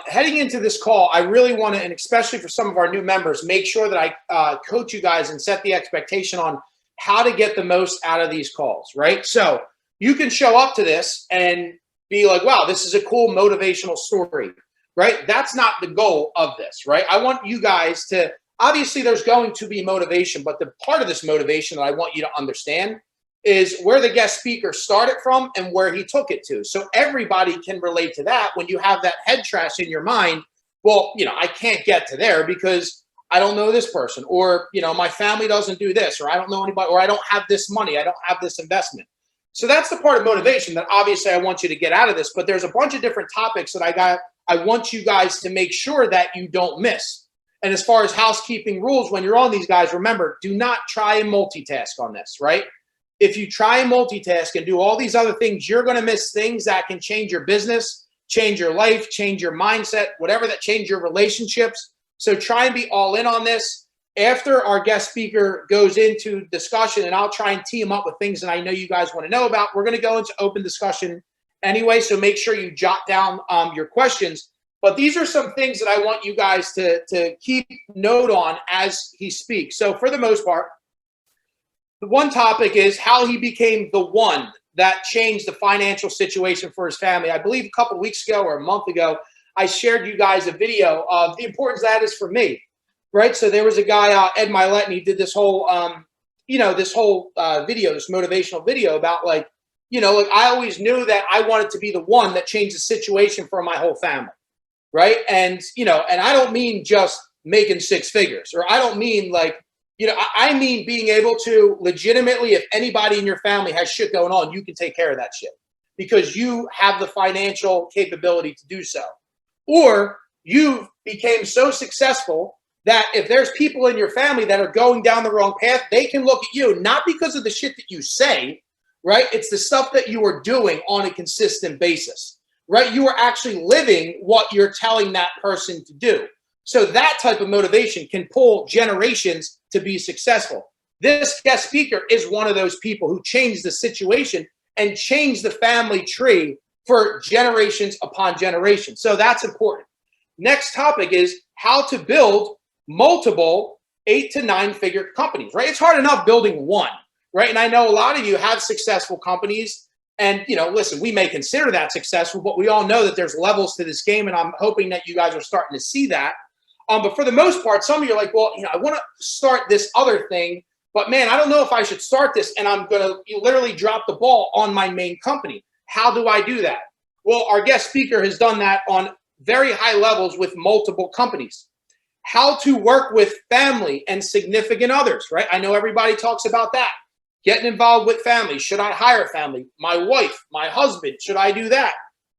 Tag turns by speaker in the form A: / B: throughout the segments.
A: heading into this call, I really want to, and especially for some of our new members, make sure that I coach you guys and set the expectation on how to get the most out of these calls, right? So you can show up to this and be like, wow, this is a cool motivational story, right? That's not the goal of this, right? I want you guys to, obviously there's going to be motivation, but the part of this motivation that I want you to understand is where the guest speaker started from and where he took it to. So everybody can relate to that. When you have that head trash in your mind, well, I can't get to there because I don't know this person, or, my family doesn't do this, or I don't know anybody, or I don't have this money, I don't have this investment. So that's the part of motivation that obviously I want you to get out of this, but there's a bunch of different topics that I want you guys to make sure that you don't miss. And as far as housekeeping rules, when you're on these guys, remember, do not try and multitask on this, right? If you try and multitask and do all these other things, you're going to miss things that can change your business, change your life, change your mindset, whatever that change your relationships. So try and be all in on this. After our guest speaker goes into discussion, and I'll try and tee him up with things that I know you guys want to know about, we're going to go into open discussion anyway. So make sure you jot down your questions. But these are some things that I want you guys to keep note on as he speaks. So for the most part, the one topic is how he became the one that changed the financial situation for his family. I believe a couple of weeks ago or a month ago, I shared you guys a video of the importance that is for me, right? So there was a guy, Ed Milet, and he did this whole, video, this motivational video about like I always knew that I wanted to be the one that changed the situation for my whole family, right? And, and I don't mean just making six figures, or I don't mean like, I mean being able to legitimately, if anybody in your family has shit going on, you can take care of that shit because you have the financial capability to do so. Or you became so successful that if there's people in your family that are going down the wrong path, they can look at you, not because of the shit that you say, right? It's the stuff that you are doing on a consistent basis, right? You are actually living what you're telling that person to do. So that type of motivation can pull generations to be successful. This guest speaker is one of those people who changed the situation and changed the family tree for generations upon generations. So that's important. Next topic is how to build multiple 8 to 9 figure companies, right? It's hard enough building one, right? And I know a lot of you have successful companies and, listen, we may consider that successful, but we all know that there's levels to this game. And I'm hoping that you guys are starting to see that. But for the most part, some of you are like, well, I want to start this other thing, but man, I don't know if I should start this and I'm going to literally drop the ball on my main company. How do I do that? Well, our guest speaker has done that on very high levels with multiple companies. How to work with family and significant others, right? I know everybody talks about that. Getting involved with family. Should I hire family? My wife, my husband, should I do that?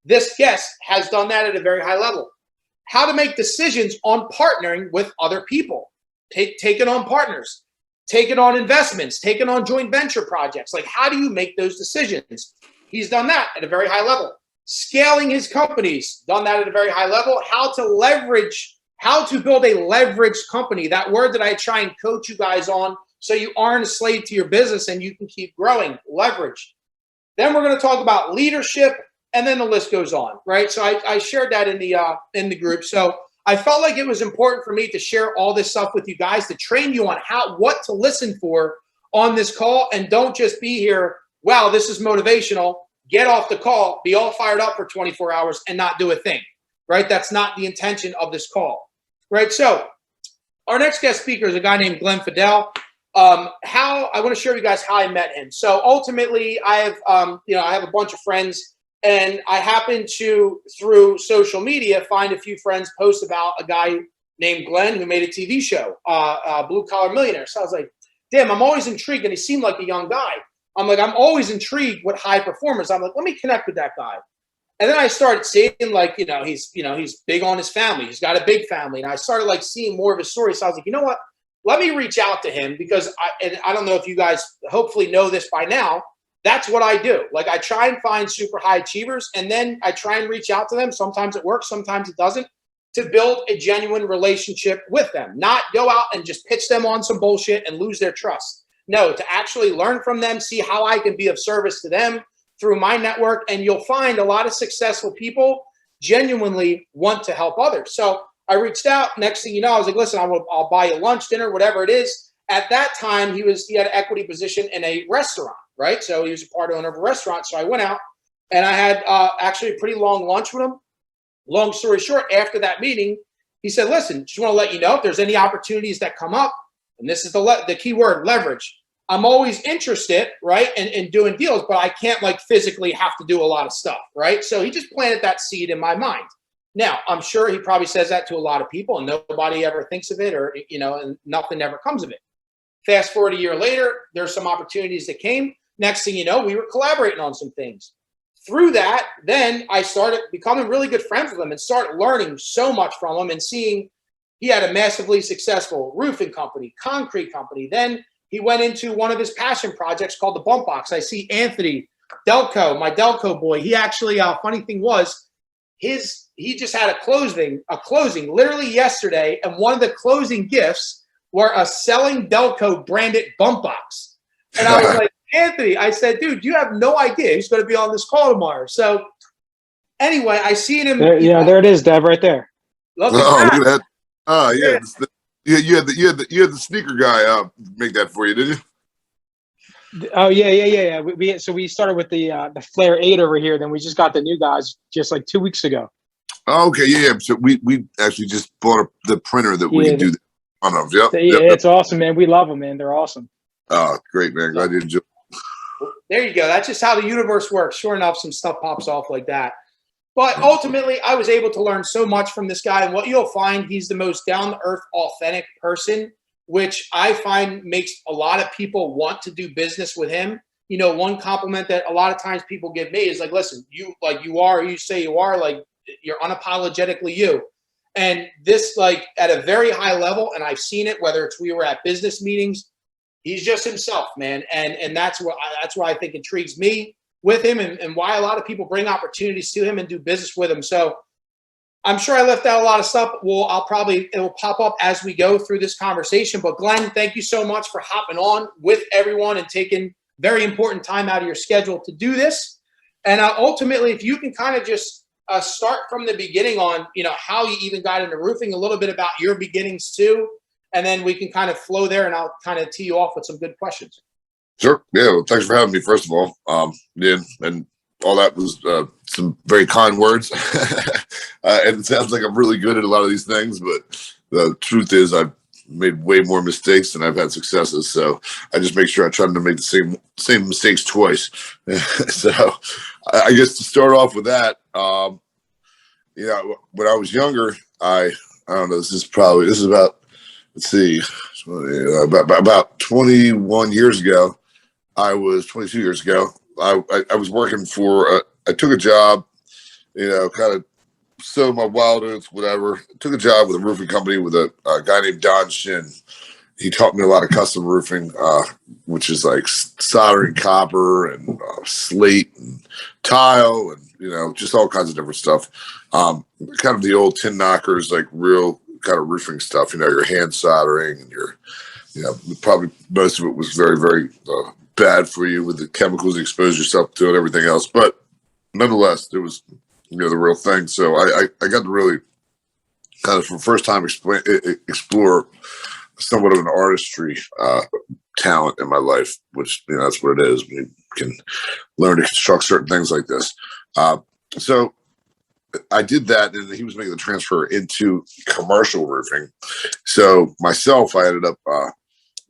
A: This guest has done that at a very high level. How to make decisions on partnering with other people, taking on partners, taking on investments, taking on joint venture projects. Like, how do you make those decisions? He's done that at a very high level. Scaling his companies, done that at a very high level. How to build a leveraged company, that word that I try and coach you guys on so you aren't a slave to your business and you can keep growing, leverage. Then we're going to talk about leadership. And then the list goes on, right? So I shared that in the group. So I felt like it was important for me to share all this stuff with you guys to train you on what to listen for on this call. And don't just be here, wow, this is motivational. Get off the call, be all fired up for 24 hours and not do a thing, right? That's not the intention of this call, right? So our next guest speaker is a guy named Glenn Fedale. I want to share with you guys how I met him. So ultimately, I have a bunch of friends. And I happened to, through social media, find a few friends post about a guy named Glenn who made a TV show, Blue Collar Millionaire. So I was like, damn, I'm always intrigued. And he seemed like a young guy. I'm always intrigued with high performers. I'm like, let me connect with that guy. And then I started seeing he's big on his family. He's got a big family. And I started seeing more of his story. So I was like, you know what? Let me reach out to him because I don't know if you guys hopefully know this by now. That's what I do. I try and find super high achievers and then I try and reach out to them. Sometimes it works, sometimes it doesn't, to build a genuine relationship with them, not go out and just pitch them on some bullshit and lose their trust. No, to actually learn from them, see how I can be of service to them through my network. And you'll find a lot of successful people genuinely want to help others. So I reached out. Next thing you know, I was like, listen, I'll buy you lunch, dinner, whatever it is. At that time, he had an equity position in a restaurant, right? So he was a part owner of a restaurant. So I went out and I had actually a pretty long lunch with him. Long story short, after that meeting, he said, listen, just want to let you know if there's any opportunities that come up, and this is the key word, leverage. I'm always interested, right, in doing deals, but I can't like physically have to do a lot of stuff, right? So he just planted that seed in my mind. Now, I'm sure he probably says that to a lot of people and nobody ever thinks of it, or, and nothing ever comes of it. Fast forward a year later, there's some opportunities that came. Next thing you know, we were collaborating on some things. Through that, then I started becoming really good friends with him and started learning so much from him and seeing he had a massively successful roofing company, concrete company. Then he went into one of his passion projects called the Bump Box. I see Anthony Delco, my Delco boy. He actually, funny thing was, he just had a closing literally yesterday, and one of the closing gifts were a selling Delco branded Bump Box. And I was like, Anthony, I said, dude, you have no idea he's going to be on this call tomorrow. So anyway, I seen him.
B: There it is, Dev, right there.
C: Look at that. Oh yeah, you had the sneaker guy make that for you, didn't you?
B: Oh yeah. We started with the Flare 8 over here. Then we just got the new guys just like 2 weeks ago.
C: Oh, okay, yeah. So we actually just bought the printer that we can do that on. Yep.
B: It's awesome, man. We love them, man. They're awesome.
C: Oh, great, man. Glad you enjoyed.
A: There you go. That's just how the universe works. Sure enough, some stuff pops off like that. But ultimately, I was able to learn so much from this guy. And what you'll find, he's the most down-to-earth, authentic person, which I find makes a lot of people want to do business with him. One compliment that a lot of times people give me is like, listen, you are who you say you are, like you're unapologetically you. And this, like, at a very high level, and I've seen it, whether we were at business meetings, he's just himself, man. And that's what I think intrigues me with him, and why a lot of people bring opportunities to him and do business with him. So I'm sure I left out a lot of stuff. It will pop up as we go through this conversation. But Glenn, thank you so much for hopping on with everyone and taking very important time out of your schedule to do this. And ultimately, if you can kind of just start from the beginning on, how you even got into roofing, a little bit about your beginnings too, and then we can kind of flow there, and I'll kind of tee you off with some good questions.
C: Sure. Yeah. Well, thanks for having me, first of all. And all that was some very kind words. And it sounds like I'm really good at a lot of these things, but the truth is I've made way more mistakes than I've had successes. So I just make sure I try to make the same mistakes twice. So I guess to start off with that, when I was younger, I don't know, this is about, let's see, about 21 years ago. I was 22 years ago. I was working I took a job, kind of sowed my wild oats, whatever. Took a job with a roofing company with a guy named Don Shin. He taught me a lot of custom roofing, which is like soldering copper and slate and tile and, just all kinds of different stuff. Kind of the old tin knockers, like real kind of roofing stuff, your hand soldering and probably most of it was very, very bad for you with the chemicals you expose yourself to and everything else. But nonetheless, it was, the real thing. So I got to really kind of for the first time explore somewhat of an artistry talent in my life, which, that's what it is. You can learn to construct certain things like this. So I did that, and he was making the transfer into commercial roofing. So myself, I ended up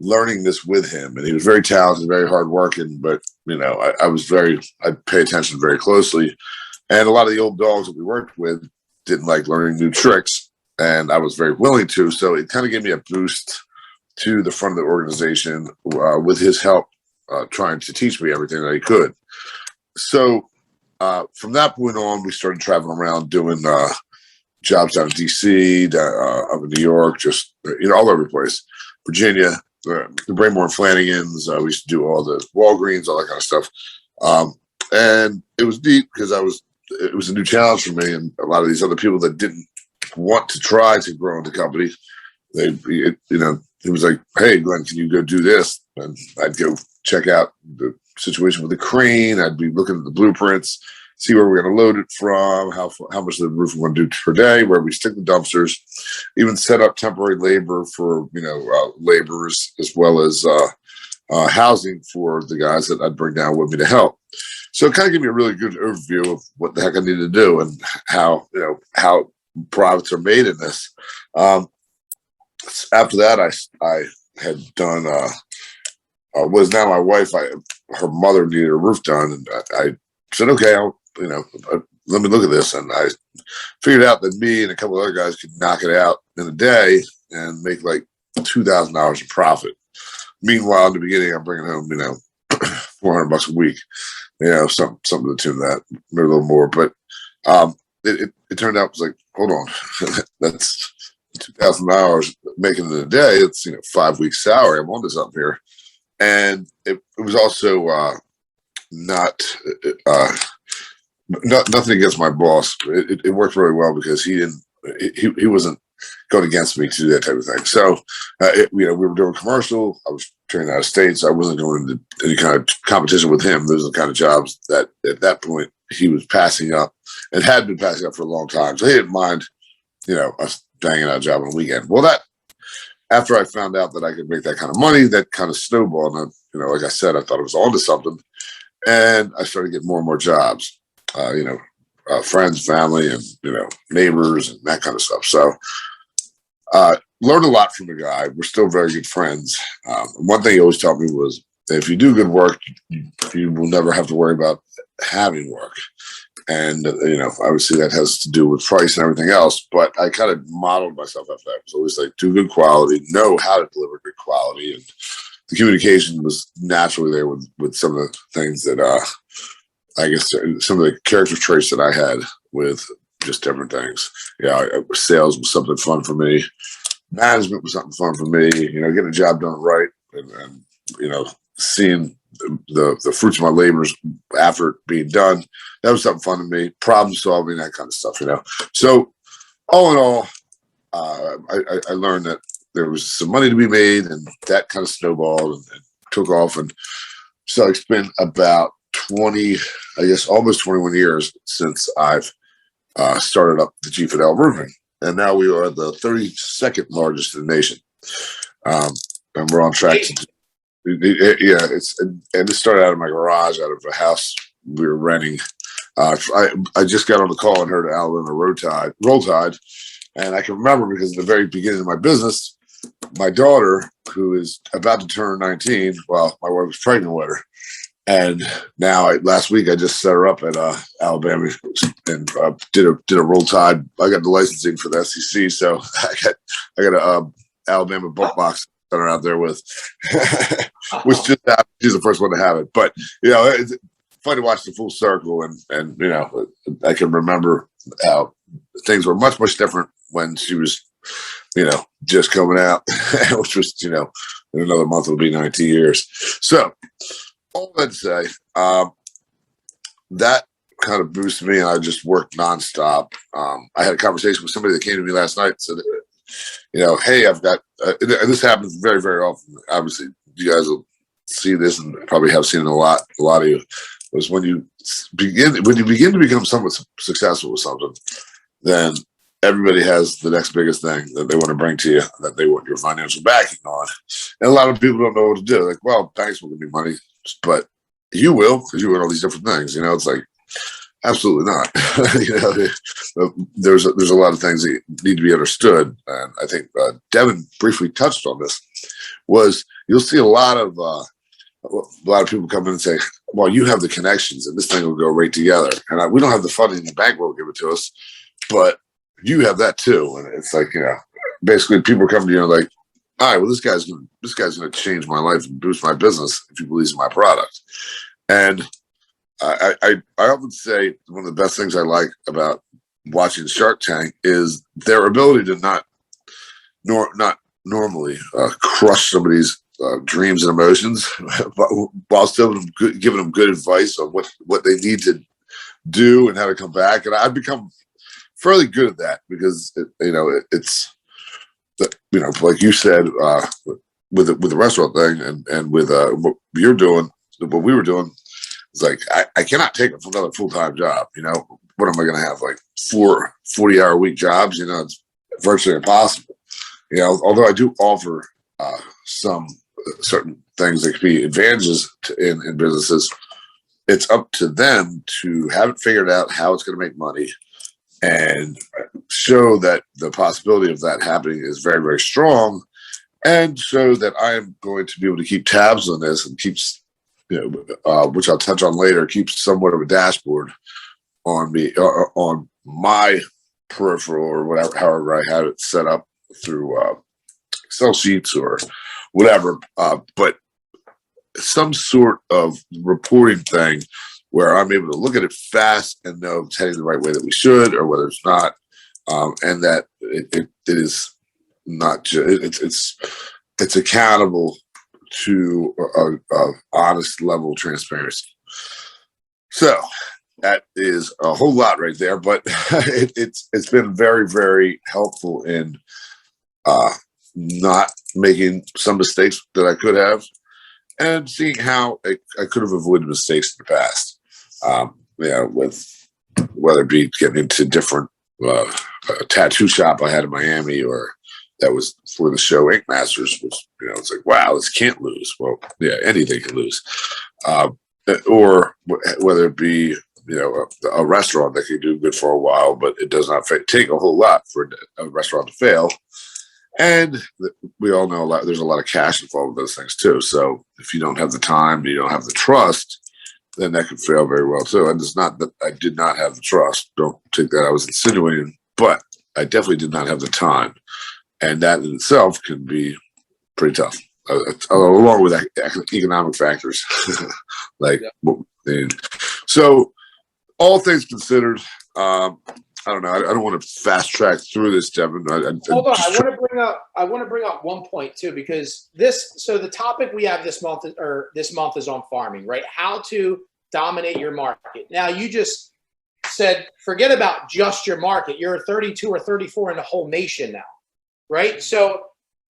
C: learning this with him, and he was very talented, very hardworking. But I pay attention very closely, and a lot of the old dogs that we worked with didn't like learning new tricks, and I was very willing to. So it kind of gave me a boost to the front of the organization with his help, trying to teach me everything that he could. So from that point on, we started traveling around doing jobs out of DC, up in New York, just all over the place, Virginia. The Braymore and Flanagan's. We used to do all the Walgreens, all that kind of stuff. And it was neat because it was a new challenge for me, and a lot of these other people that didn't want to try to grow into company, he was like, "Hey, Glenn, can you go do this?" And I'd go check out the situation with the crane. I'd be looking at the blueprints, see where we're going to load it from, how much the roof we're going to do per day, where we stick the dumpsters, even set up temporary labor for laborers, as well as housing for the guys that I'd bring down with me to help. So it kind of gave me a really good overview of what the heck I need to do and how profits are made in this. After that, I had done was now my wife. Her mother needed a roof done, and I said, okay, let me look at this, and I figured out that me and a couple other guys could knock it out in a day and make like $2,000 in profit. Meanwhile, in the beginning, I'm bringing home $400 a week, something to the tune of that, maybe a little more, but it turned out it was like, hold on, that's $2,000 making in a day. It's 5 weeks salary. I'm onto something here. And it was also nothing against my boss. It worked really well because he wasn't going against me to do that type of thing. So we were doing commercial. I was training out of state, so I wasn't going into any kind of competition with him. Those are the kind of jobs that at that point he was passing up and had been passing up for a long time. So he didn't mind us banging out a job on the weekend. Well, after I found out that I could make that kind of money, that kind of snowballed. And like I said, I thought I was onto something, and I started getting more and more jobs. Friends, family, and neighbors, and that kind of stuff. So, learned a lot from the guy. We're still very good friends. One thing he always taught me was that if you do good work, you will never have to worry about having work. And, obviously that has to do with price and everything else, but I kind of modeled myself after that. It was always like, do good quality, know how to deliver good quality. And the communication was naturally there with some of the things that, I guess some of the character traits that I had with just different things. Sales was something fun for me. Management was something fun for me, getting a job done right and seeing the fruits of my labors after it being done. That was something fun to me. Problem solving, that kind of stuff, So all in all, I learned that there was some money to be made, and that kind of snowballed and took off. And so it's been about 20, I guess almost 21 years since I've started up the Fedale Roofing. And now we are the 32nd largest in the nation. And we're on track to it started out of my garage, out of a house we were renting. I just got on the call and heard Alabama Roll Tide, and I can remember because at the very beginning of my business, my daughter, who is about to turn 19, well, my wife was pregnant with her, and now last week I just set her up at Alabama and did a Roll Tide. I got the licensing for the SEC, so I got a Alabama book box center out there with, which just happened. She's the first one to have it, but it's fun to watch the full circle, and I can remember how things were much different when she was just coming out, which was in another month it'll be 19 years. So all that to say, that kind of boosted me, and I just worked nonstop. I had a conversation with somebody that came to me last night and said, hey, I've got, and this happens very, very often. Obviously, you guys will see this and probably have seen it a lot of you, was when you begin to become somewhat successful with something, then everybody has the next biggest thing that they want to bring to you, that they want your financial backing on. And a lot of people don't know what to do. Like, well, banks will give me money, but you will, because you want all these different things. It's like, absolutely not. There's a lot of things that need to be understood, and I think Devin briefly touched on this. Was you'll see a lot of people come in and say, "Well, you have the connections, and this thing will go right together." And we don't have the funding; the bank won't give it to us, but you have that too. And it's like basically people come to you like, "All right, well, this guy's going to change my life and boost my business if he believes in my product." And I often say one of the best things I like about watching Shark Tank is their ability to not normally crush somebody's dreams and emotions, but while still giving them good advice on what they need to do and how to come back. And I've become fairly good at that because it's like you said with the restaurant thing and with what you're doing, what we were doing. It's like, I cannot take another full-time job. You know, what am I going to have? Like 4 40-hour-a-week jobs? You know, it's virtually impossible. You know, although I do offer some certain things that could be advantages in businesses, it's up to them to have it figured out how it's going to make money and show that the possibility of that happening is very, very strong, and show that I am going to be able to keep tabs on this and keeps, you know, which I'll touch on later, keeps somewhat of a dashboard on me, on my peripheral or whatever, however I have it set up through Excel sheets or whatever, but some sort of reporting thing where I'm able to look at it fast and know if it's heading the right way that we should or whether it's not, and that it is not just, it's accountable to a honest level of transparency. So that is a whole lot right there, but it's been very, very helpful in not making some mistakes that I could have, and seeing how I could have avoided mistakes in the past. You know, with whether it be getting into different tattoo shop I had in Miami, or that was for the show Ink Masters, which, you know, it's like, wow, this can't lose. Well, yeah, anything can lose. Or whether it be, you know, a restaurant that can do good for a while, but it does not take a whole lot for a restaurant to fail. And we all know there's a lot of cash involved with those things too. So if you don't have the time, you don't have the trust, then that could fail very well too. And it's not that I did not have the trust. Don't take that I was insinuating, but I definitely did not have the time. And that in itself can be pretty tough, along with economic factors. Like, yeah. So all things considered, I don't know. I don't want to fast track through this, Devin.
A: Hold on. I want to bring up one point too, because so the topic we have this month is on farming, right? How to dominate your market. Now, you just said, forget about just your market. You're 32 or 34 in the whole nation now, right? So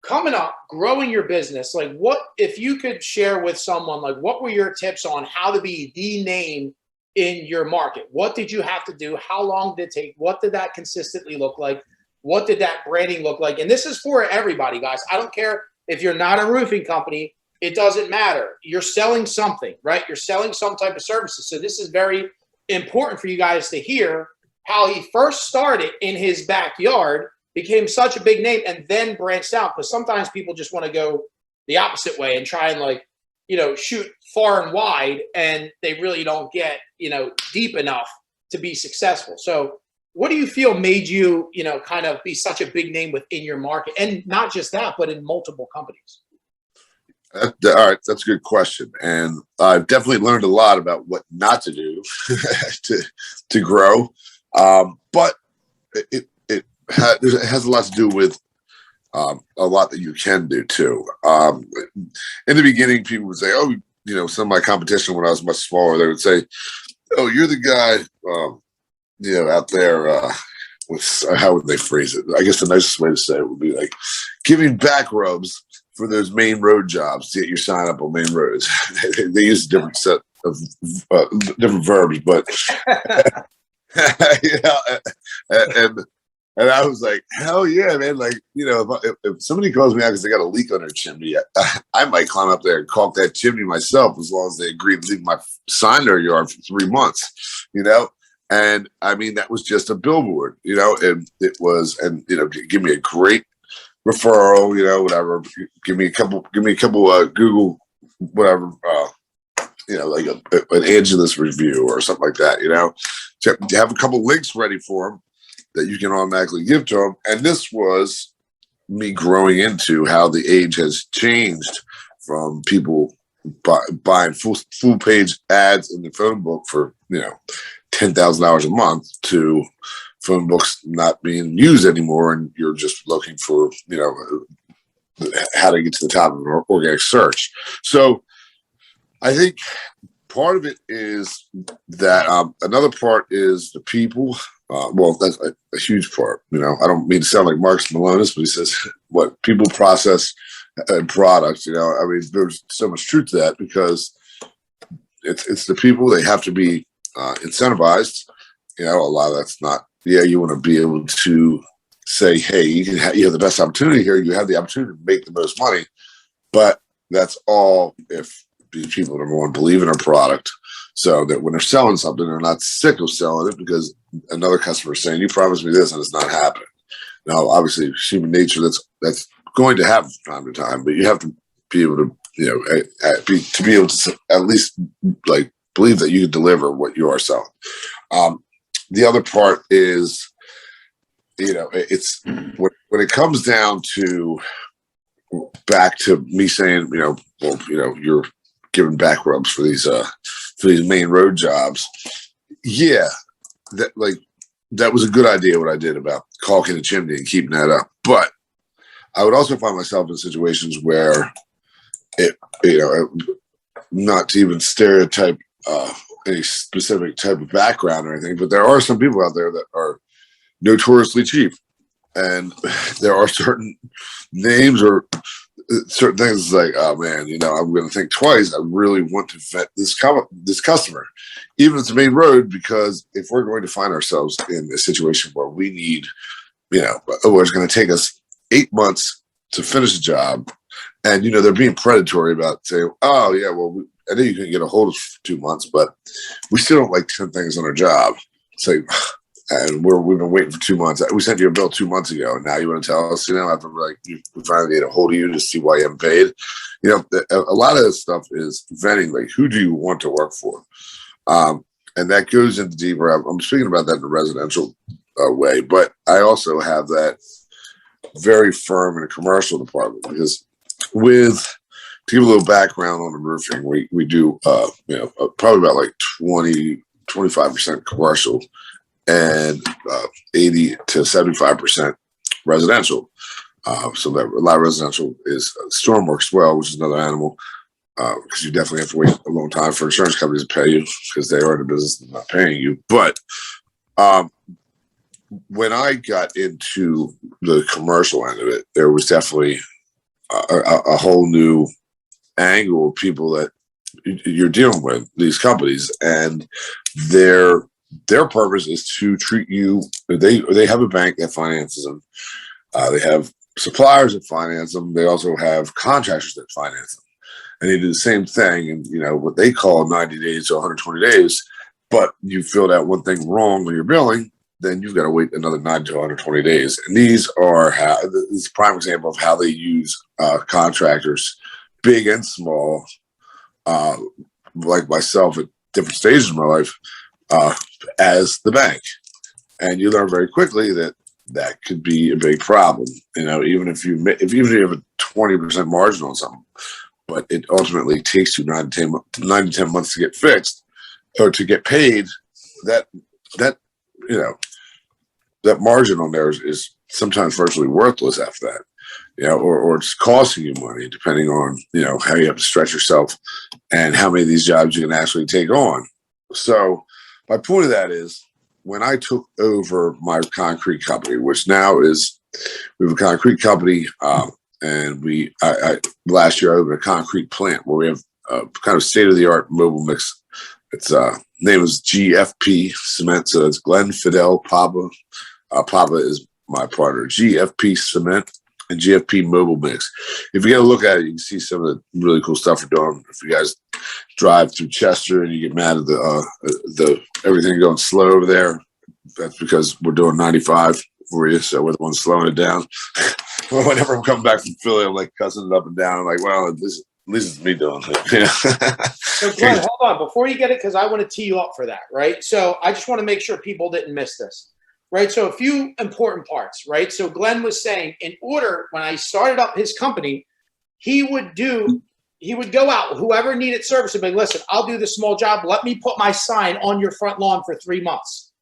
A: coming up, growing your business, like, what, if you could share with someone, like, what were your tips on how to be the name in your market? What did you have to do? How long did it take? What did that consistently look like? What did that branding look like? And this is for everybody, guys. I don't care if you're not a roofing company. It doesn't matter. You're selling something, right? You're selling some type of services. So this is very important for you guys to hear how he first started in his backyard, became such a big name, and then branched out. Because sometimes people just want to go the opposite way and try and, like, you know, shoot far and wide, and they really don't get, you know, deep enough to be successful. So what do you feel made you, you know, kind of be such a big name within your market? And not just that, but in multiple companies.
C: All right, that's a good question. And I've definitely learned a lot about what not to do to grow. But it has a lot to do with a lot that you can do too. In the beginning, people would say, "Oh, you know, some of my competition when I was much smaller, they would say, oh, you're the guy, you know, out there with, how would they phrase it? I guess the nicest way to say it would be like giving back rubs for those main road jobs to get your sign up on main roads." They use a different set of different verbs, but you know, and I was like, hell yeah, man. Like, you know, if somebody calls me out because they got a leak on their chimney, I might climb up there and caulk that chimney myself, as long as they agree to leave my sign in their yard for 3 months, you know? And I mean, that was just a billboard, you know, and it was, and, you know, give me a great referral, you know, whatever. Give me a couple Google, whatever, you know, like an Angelus review or something like that, you know, to have a couple links ready for them that you can automatically give to them. And this was me growing into how the age has changed from people buying full page ads in the phone book for, you know, $10,000 a month to phone books not being used anymore. And you're just looking for, you know, how to get to the top of an organic search. So I think part of it is that another part is the people. Well, that's a huge part. You know, I don't mean to sound like Marcus Malonis, but he says what people, process, and products. You know, I mean, there's so much truth to that, because it's the people. They have to be incentivized. A lot of that's not. Yeah, you want to be able to say, hey, you have the best opportunity here. You have the opportunity to make the most money, but that's all if these people, number one, believe in our product, so that when they're selling something, they're not sick of selling it because another customer is saying, "You promised me this," and it's not happening. Now, obviously, it's human nature. That's going to happen from time to time, but you have to be able to, be able to at least like believe that you can deliver what you are selling. The other part is, it's when it comes down to back to me saying, you're giving back rubs for these main road jobs. Yeah, that was a good idea what I did about caulking the chimney and keeping that up. But I would also find myself in situations where not to even stereotype any specific type of background or anything, but there are some people out there that are notoriously cheap, and there are certain names or certain things like, oh man, I'm going to think twice. I really want to vet this customer, even if it's a main road, because if we're going to find ourselves in a situation where we need, it's going to take us 8 months to finish a job, and they're being predatory about saying, oh yeah, well, I know you can get a hold of for 2 months, but we still don't like 10 things on our job. Say, and we've been waiting for 2 months. We sent you a bill 2 months ago, and now you want to tell us, after we finally get a hold of you to see why you haven't paid. A lot of this stuff is vetting, like, who do you want to work for? And that goes into deeper. I'm speaking about that in a residential way, but I also have that very firm in a commercial department, because to give a little background on the roofing, we do, probably about like 25% commercial and 80 to 75% residential. So that a lot of residential is stormworks well, which is another animal, because you definitely have to wait a long time for insurance companies to pay you because they are in the business of not paying you. But when I got into the commercial end of it, there was definitely a whole new angle of people that you're dealing with, these companies, and their purpose is to treat you. They have a bank that finances them. They have suppliers that finance them. They also have contractors that finance them, and they do the same thing. And what they call 90 days to 120 days. But you filled out one thing wrong when you're billing, then you've got to wait another 90 to 120 days. And this is a prime example of how they use contractors, big and small, like myself at different stages of my life, as the bank. And you learn very quickly that could be a big problem. Even if you have a 20% margin on something, but it ultimately takes you 9 to 10 months to get fixed or to get paid, that margin on there is sometimes virtually worthless after that, or it's costing you money, depending on, how you have to stretch yourself and how many of these jobs you can actually take on. So my point of that is, when I took over my concrete company, which now we have a concrete company, and last year I opened a concrete plant where we have a kind of state-of-the-art mobile mix. Its name is GFP Cement, so it's Glenn, Fedale, Papa. Papa is my partner. GFP Cement and GFP Mobile Mix. If you get a look at it, you can see some of the really cool stuff we're doing. If you guys drive through Chester and you get mad at the everything going slow over there, that's because we're doing 95 for you, so we're the ones slowing it down. Whenever I'm coming back from Philly, I'm like cussing it up and down. I'm like, well, at least it's me doing it.
A: So Glenn, hold on before you get it, because I want to tee you up for that, right? So I just want to make sure people didn't miss this. Right. So a few important parts. Right. So Glenn was saying, when I started up his company, he would go out, whoever needed service, and be like, listen, I'll do this small job. Let me put my sign on your front lawn for 3 months.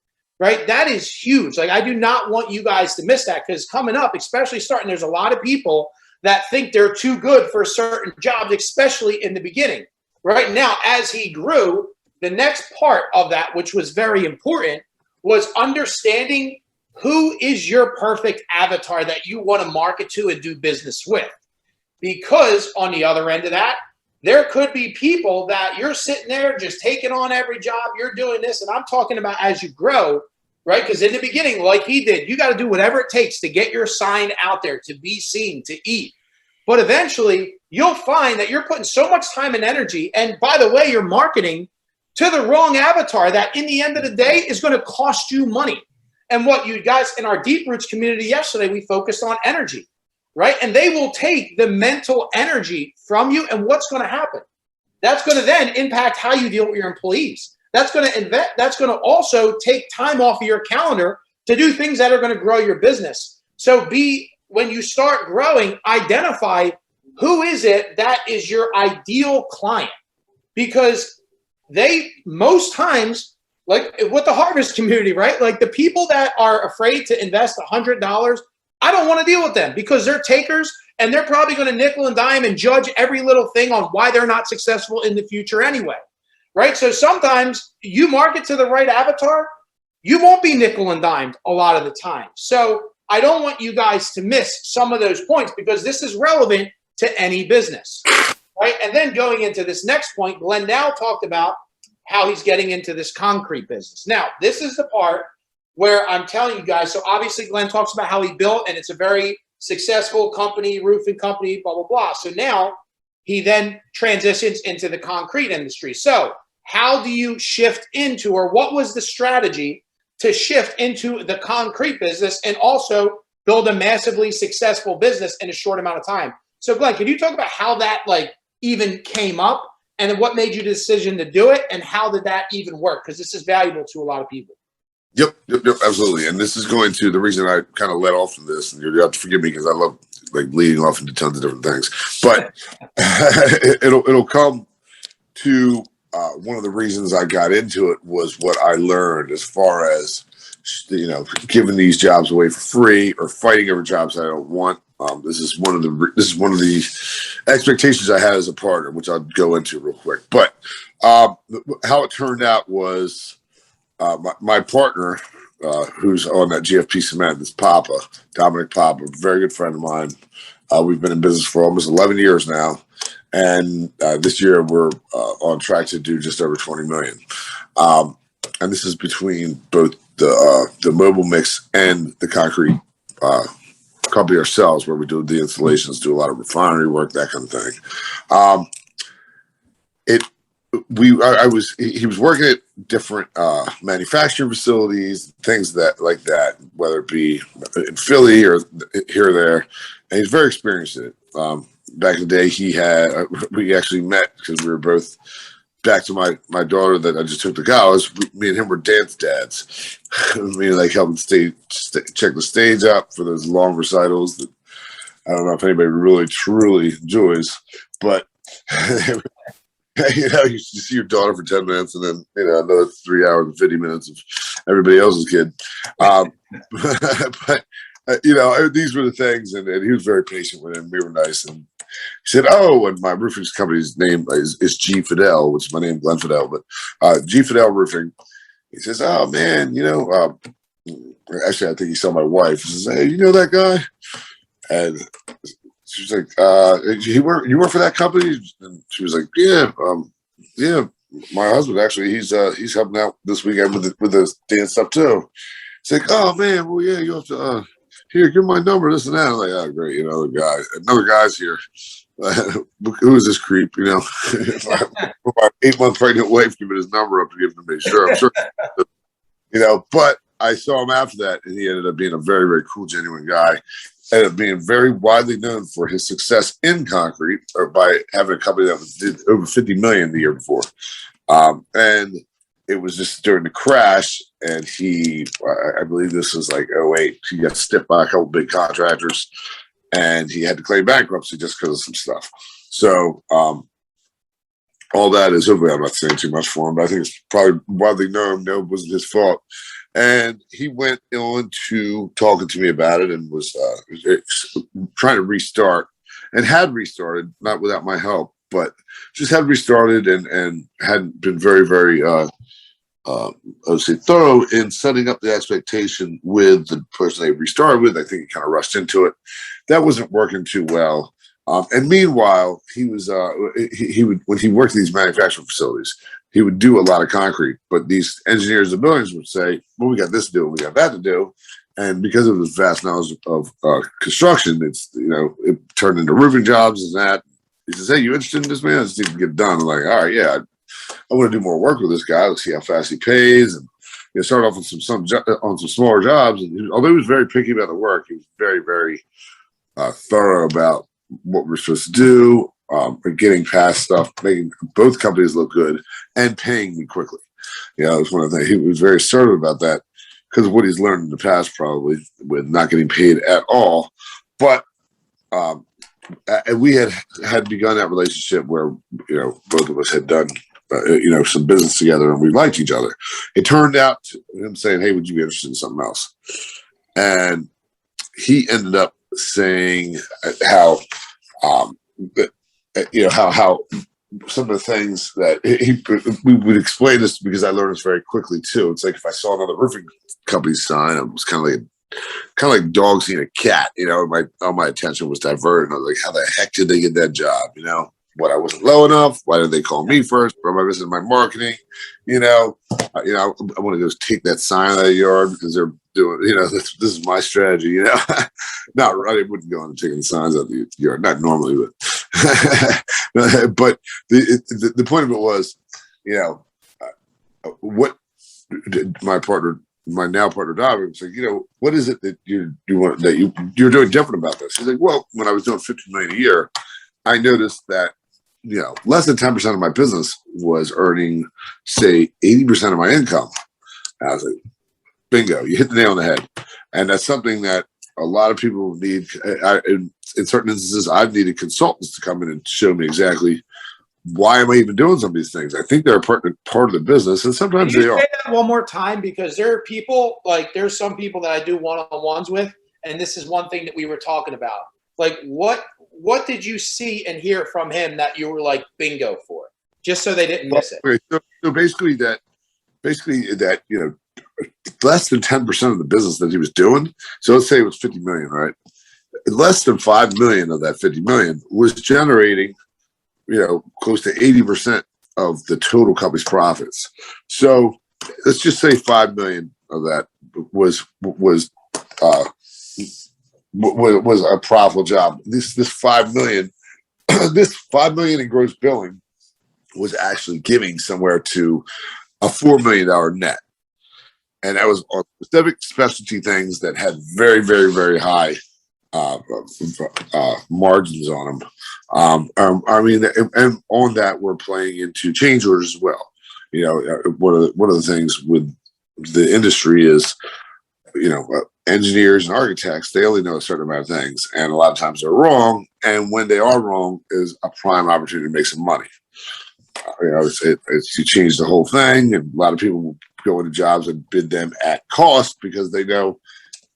A: Right. That is huge. Like, I do not want you guys to miss that, because coming up, especially starting, there's a lot of people that think they're too good for certain jobs, especially in the beginning. Right now, as he grew, the next part of that, which was very important, was understanding who is your perfect avatar that you want to market to and do business with. Because on the other end of that, there could be people that you're sitting there just taking on every job, you're doing this, and I'm talking about as you grow, right? Because in the beginning, like he did, you got to do whatever it takes to get your sign out there, to be seen, to eat. But eventually, you'll find that you're putting so much time and energy, and by the way, you're marketing to the wrong avatar that in the end of the day is going to cost you money. And what you guys in our Deep Roots community yesterday, we focused on energy, right? And they will take the mental energy from you, and what's going to happen? That's going to then impact how you deal with your employees. That's going to also take time off of your calendar to do things that are going to grow your business. So when you start growing, identify who is it that is your ideal client, because they most times, like with the harvest community, right? Like the people that are afraid to invest $100, I don't want to deal with them because they're takers, and they're probably going to nickel and dime and judge every little thing on why they're not successful in the future anyway, right? So sometimes you market to the right avatar, you won't be nickel and dimed a lot of the time. So I don't want you guys to miss some of those points, because this is relevant to any business, right? And then going into this next point, Glenn now talked about how he's getting into this concrete business. Now, this is the part where I'm telling you guys, so obviously Glenn talks about how he built, and it's a very successful company, roofing company, blah, blah, blah. So now he then transitions into the concrete industry. So how do you shift into, or what was the strategy to shift into the concrete business and also build a massively successful business in a short amount of time? So Glenn, can you talk about how that even came up, and what made you the decision to do it, and how did that even work? Because this is valuable to a lot of people.
C: Yep, absolutely. And this is going to, the reason I kind of let off from this, and you have to forgive me because I love leading off into tons of different things, but it'll come to one of the reasons I got into it was what I learned as far as, giving these jobs away for free or fighting over jobs that I don't want. This is one of the expectations I had as a partner, which I'll go into real quick. But how it turned out was my partner, who's on that GFP Cement, is Papa, Dominic Papa, a very good friend of mine. We've been in business for almost 11 years now, and this year we're on track to do just over 20 million. And this is between both the mobile mix and the concrete company ourselves, where we do the installations, do a lot of refinery work, that kind of thing. He was working at different manufacturing facilities, things like that, whether it be in Philly or here or there, and he's very experienced in it. Back in the day, we actually met because we were both, back to my daughter that I just took to college, me and him were dance dads. Meaning help him check the stage up for those long recitals that I don't know if anybody really truly enjoys, but you see your daughter for 10 minutes and then another 3 hours and 50 minutes of everybody else's kid. But these were the things, and he was very patient with him. We were nice, and he said, "Oh, and my roofing company's name is G Fedale, which is my name, Glenn Fedale, but G Fedale Roofing." He says, "Oh man, actually, I think he saw my wife." He says, "Hey, you know that guy?" And she was like, "You work for that company?" And she was like, "Yeah, yeah. My husband actually, he's helping out this weekend with the dance stuff too." He's like, "Oh man, well yeah, you have to here, give my number, this and that." I'm like, "Oh great, another guy's here. Who is this creep? My 8-month pregnant wife giving his number up to give him to me. Sure, I'm sure." But I saw him after that, and he ended up being a very, very cool, genuine guy. Ended up being very widely known for his success in concrete, or by having a company that did over 50 million the year before. And it was just during the crash, and I believe this was like 2008, he got stiffed by a couple big contractors, and he had to claim bankruptcy just because of some stuff. So all that is, hopefully I'm not saying too much for him, but I think it's probably widely known. No, it wasn't his fault. And he went on to talking to me about it, and was trying to restart, and had restarted, not without my help, but just had restarted and hadn't been very, very, I would say, thorough in setting up the expectation with the person they restarted with. I think he kind of rushed into it. That wasn't working too well. And meanwhile, he was he would, when he worked in these manufacturing facilities, he would do a lot of concrete. But these engineers of buildings would say, "Well, we got this to do, we got that to do," and because of his vast knowledge of construction, it turned into roofing jobs and that. He says, "Hey, you interested in this, man? I just need to get it done." I'm like, "All right, yeah, I want to do more work with this guy. Let's see how fast he pays." And start off with some smaller jobs. And although he was very picky about the work, he was very, very thorough about what we're supposed to do, getting past stuff, making both companies look good, and paying me quickly. It was one of the things. He was very assertive about that because of what he's learned in the past, probably with not getting paid at all. But we had begun that relationship where both of us had done some business together, and we liked each other. It turned out to him saying, "Hey, would you be interested in something else?" And he ended up saying how how some of the things that we would explain this, because I learned this very quickly too. It's like if I saw another roofing company sign, it was kind of like dogs seeing a cat. All my attention was diverted. I was like, how the heck did they get that job? What, I wasn't low enough? Why did they call me first? Or am I missing my marketing? I want to go take that sign out of the yard because they're doing, this is my strategy, Not right. I wouldn't go on taking the signs out of the yard, not normally, but but the point of it was, what my now partner Devin was like, what is it that you're doing different about this? He's like, well, when I was doing $50 million a year, I noticed that less than 10% of my business was earning, say, 80% of my income. And I was like, bingo, you hit the nail on the head. And that's something that a lot of people need. In certain instances, I've needed consultants to come in and show me exactly why am I even doing some of these things. I think they're a part of the business, and sometimes they are.
A: Say that one more time, because there are people, there's some people that I do one-on-ones with, and this is one thing that we were talking about. Like, what did you see and hear from him that you were like bingo for, just so they didn't miss it?
C: So basically that less than 10% of the business that he was doing. So let's say it was 50 million, right? Less than 5 million of that 50 million was generating, close to 80% of the total company's profits. So let's just say 5 million of that was a profitable job. This 5 million, this 5 million in gross billing was actually giving somewhere to a $4 million net. And that was on specific specialty things that had very, very, very high margins on them. And on that, we're playing into change orders as well. One of the things with the industry is, engineers and architects, they only know a certain amount of things, and a lot of times they're wrong. And when they are wrong, is a prime opportunity to make some money. It's you change the whole thing, and a lot of people will go into jobs and bid them at cost because they know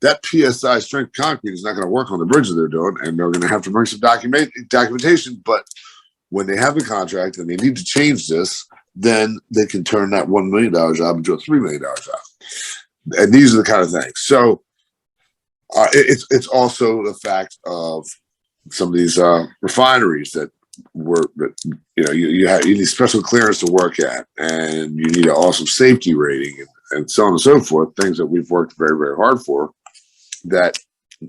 C: that PSI strength concrete is not going to work on the bridges they're doing, and they're going to have to bring some documentation. But when they have a contract and they need to change this, then they can turn that $1 million job into a $3 million job. And these are the kind of things. So it's also the fact of some of these refineries that you need special clearance to work at, and you need an awesome safety rating, and so on and so forth. Things that we've worked very, very hard for, that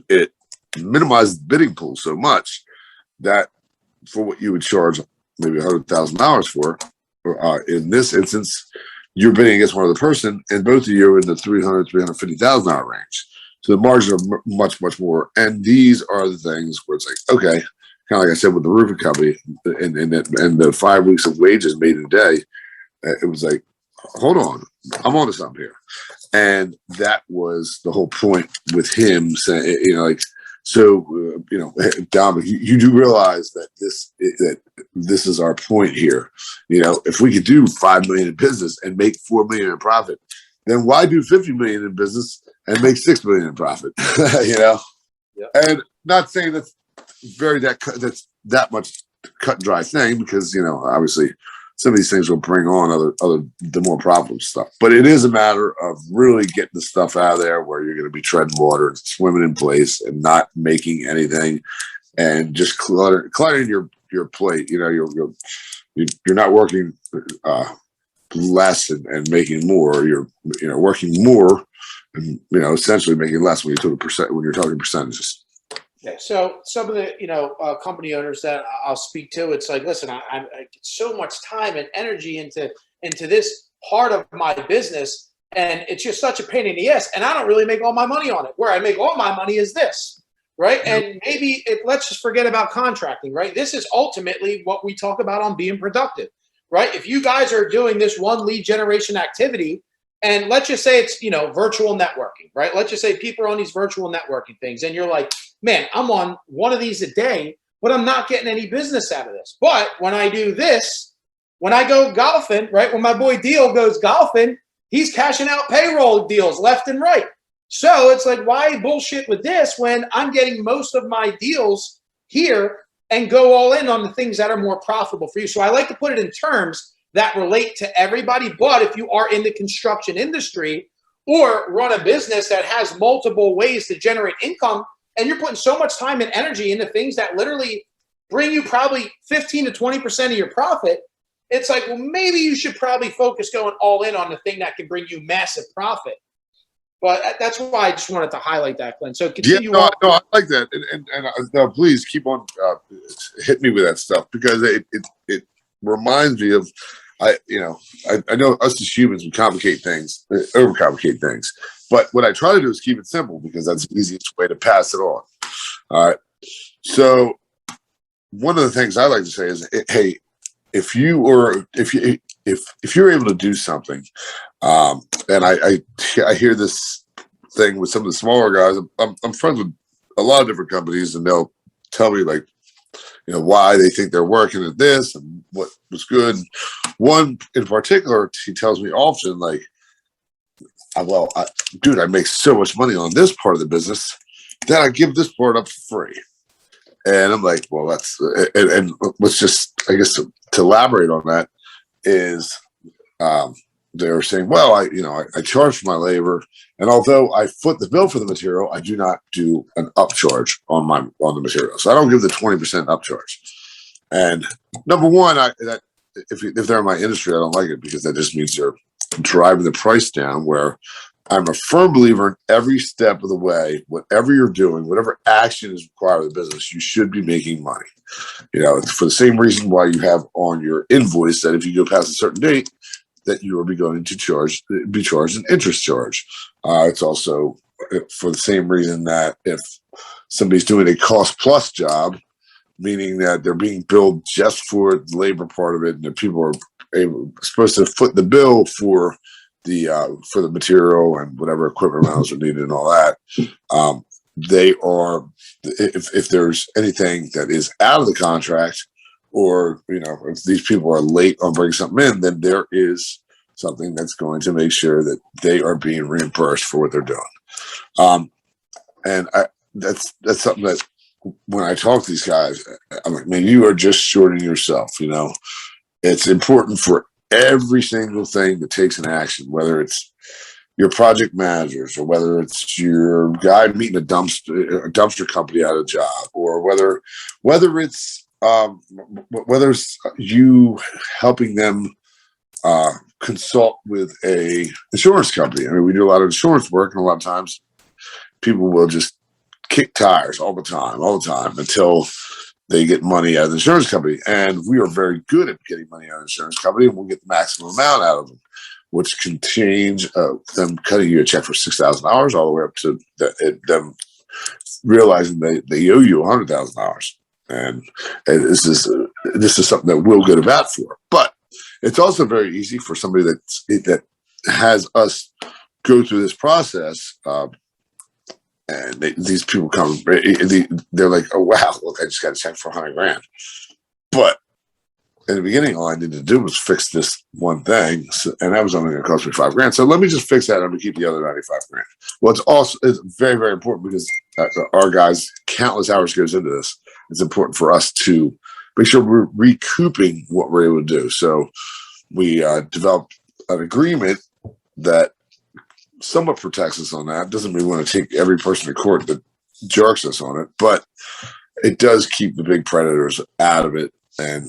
C: it minimizes the bidding pool so much that for what you would charge maybe $100,000 for, in this instance, you're bidding against one other person, and both of you are in the $350,000 range. So the margins are much, much more. And these are the things where it's like, okay, kind of like I said with the roofing company, and the 5 weeks of wages made in a day, it was like, hold on, I'm on to something here. And that was the whole point with him saying, Dominic, you do realize that this is our point here. If we could do 5 million in business and make 4 million in profit, then why do 50 million in business and make 6 million in profit? Yeah. And not saying that's that much cut and dry thing, because obviously some of these things will bring on the more profitable stuff. But it is a matter of really getting the stuff out of there where you're going to be treading water and swimming in place and not making anything, and just cluttering your plate. You know, you're not working less and making more. You're working more and essentially making less when you're talking percentages.
A: Okay, so some of the company owners that I'll speak to, it's like, listen, I get so much time and energy into this part of my business, and it's just such a pain in the ass, and I don't really make all my money on it. Where I make all my money is this, right? And maybe let's just forget about contracting, right? This is ultimately what we talk about on being productive, right? If you guys are doing this one lead generation activity, and let's just say it's virtual networking, right? Let's just say people are on these virtual networking things, and you're like, man, I'm on one of these a day, but I'm not getting any business out of this. But when I do this, when I go golfing, right, when my boy Deal goes golfing, he's cashing out payroll deals left and right. So it's like, why bullshit with this when I'm getting most of my deals here and go all in on the things that are more profitable for you? So I like to put it in terms that relate to everybody. But if you are in the construction industry or run a business that has multiple ways to generate income, and you're putting so much time and energy into things that literally bring you probably 15 to 20% of your profit, it's like, well, maybe you should probably focus going all in on the thing that can bring you massive profit. But that's why I just wanted to highlight that, Glenn. So continue on.
C: No, I like that, and please keep on hit me with that stuff, because it reminds me of I know us as humans, we complicate things, overcomplicate things. But what I try to do is keep it simple, because that's the easiest way to pass it on. All right. So one of the things I like to say is, hey, if you're able to do something, and I hear this thing with some of the smaller guys. I'm friends with a lot of different companies, and they'll tell me like, why they think they're working at this and what was good. One in particular, he tells me often, like, dude, I make so much money on this part of the business that I give this part up for free. And I'm like, well, that's, and let's just, I guess to elaborate on that is, they were saying, well, I charge for my labor, and although I foot the bill for the material, I do not do an upcharge on the material. So I don't give the 20% upcharge. And number one, if they're in my industry, I don't like it, because that just means they're driving the price down, where I'm a firm believer in every step of the way, whatever you're doing, whatever action is required of the business, you should be making money. It's for the same reason why you have on your invoice that if you go past a certain date, that you will be going to be charged an interest charge. It's also for the same reason that if somebody's doing a cost plus job, meaning that they're being billed just for the labor part of it, and that people are supposed to foot the bill for the material and whatever equipment rounds are needed and all that. They are, if there's anything that is out of the contract, or if these people are late on bringing something in, then there is something that's going to make sure that they are being reimbursed for what they're doing. And that's something that when I talk to these guys, I'm like, man, you are just shorting yourself. It's important for every single thing that takes an action, whether it's your project managers, or whether it's your guy meeting a dumpster company at a job, or whether it's you helping them consult with a insurance company. I mean, we do a lot of insurance work, and a lot of times people will just kick tires all the time until they get money out of the insurance company. And we are very good at getting money out of the insurance company, and we'll get the maximum amount out of them, which can change them cutting you a check for $6,000 all the way up to them realizing they owe you $100,000. And this is something that we'll get a bat for. But it's also very easy for somebody that has us go through this process. And these people come, they're like, oh, wow, look, I just got a check for $100,000. But in the beginning, all I needed to do was fix this one thing. And that was only going to cost me $5,000. So let me just fix that. I'm going to keep the other $95,000. Well, it's very, very important, because our guys, countless hours goes into this. It's important for us to make sure we're recouping what we're able to do. So we developed an agreement that somewhat protects us on that. Doesn't mean we want to take every person to court that jerks us on it, but it does keep the big predators out of it. And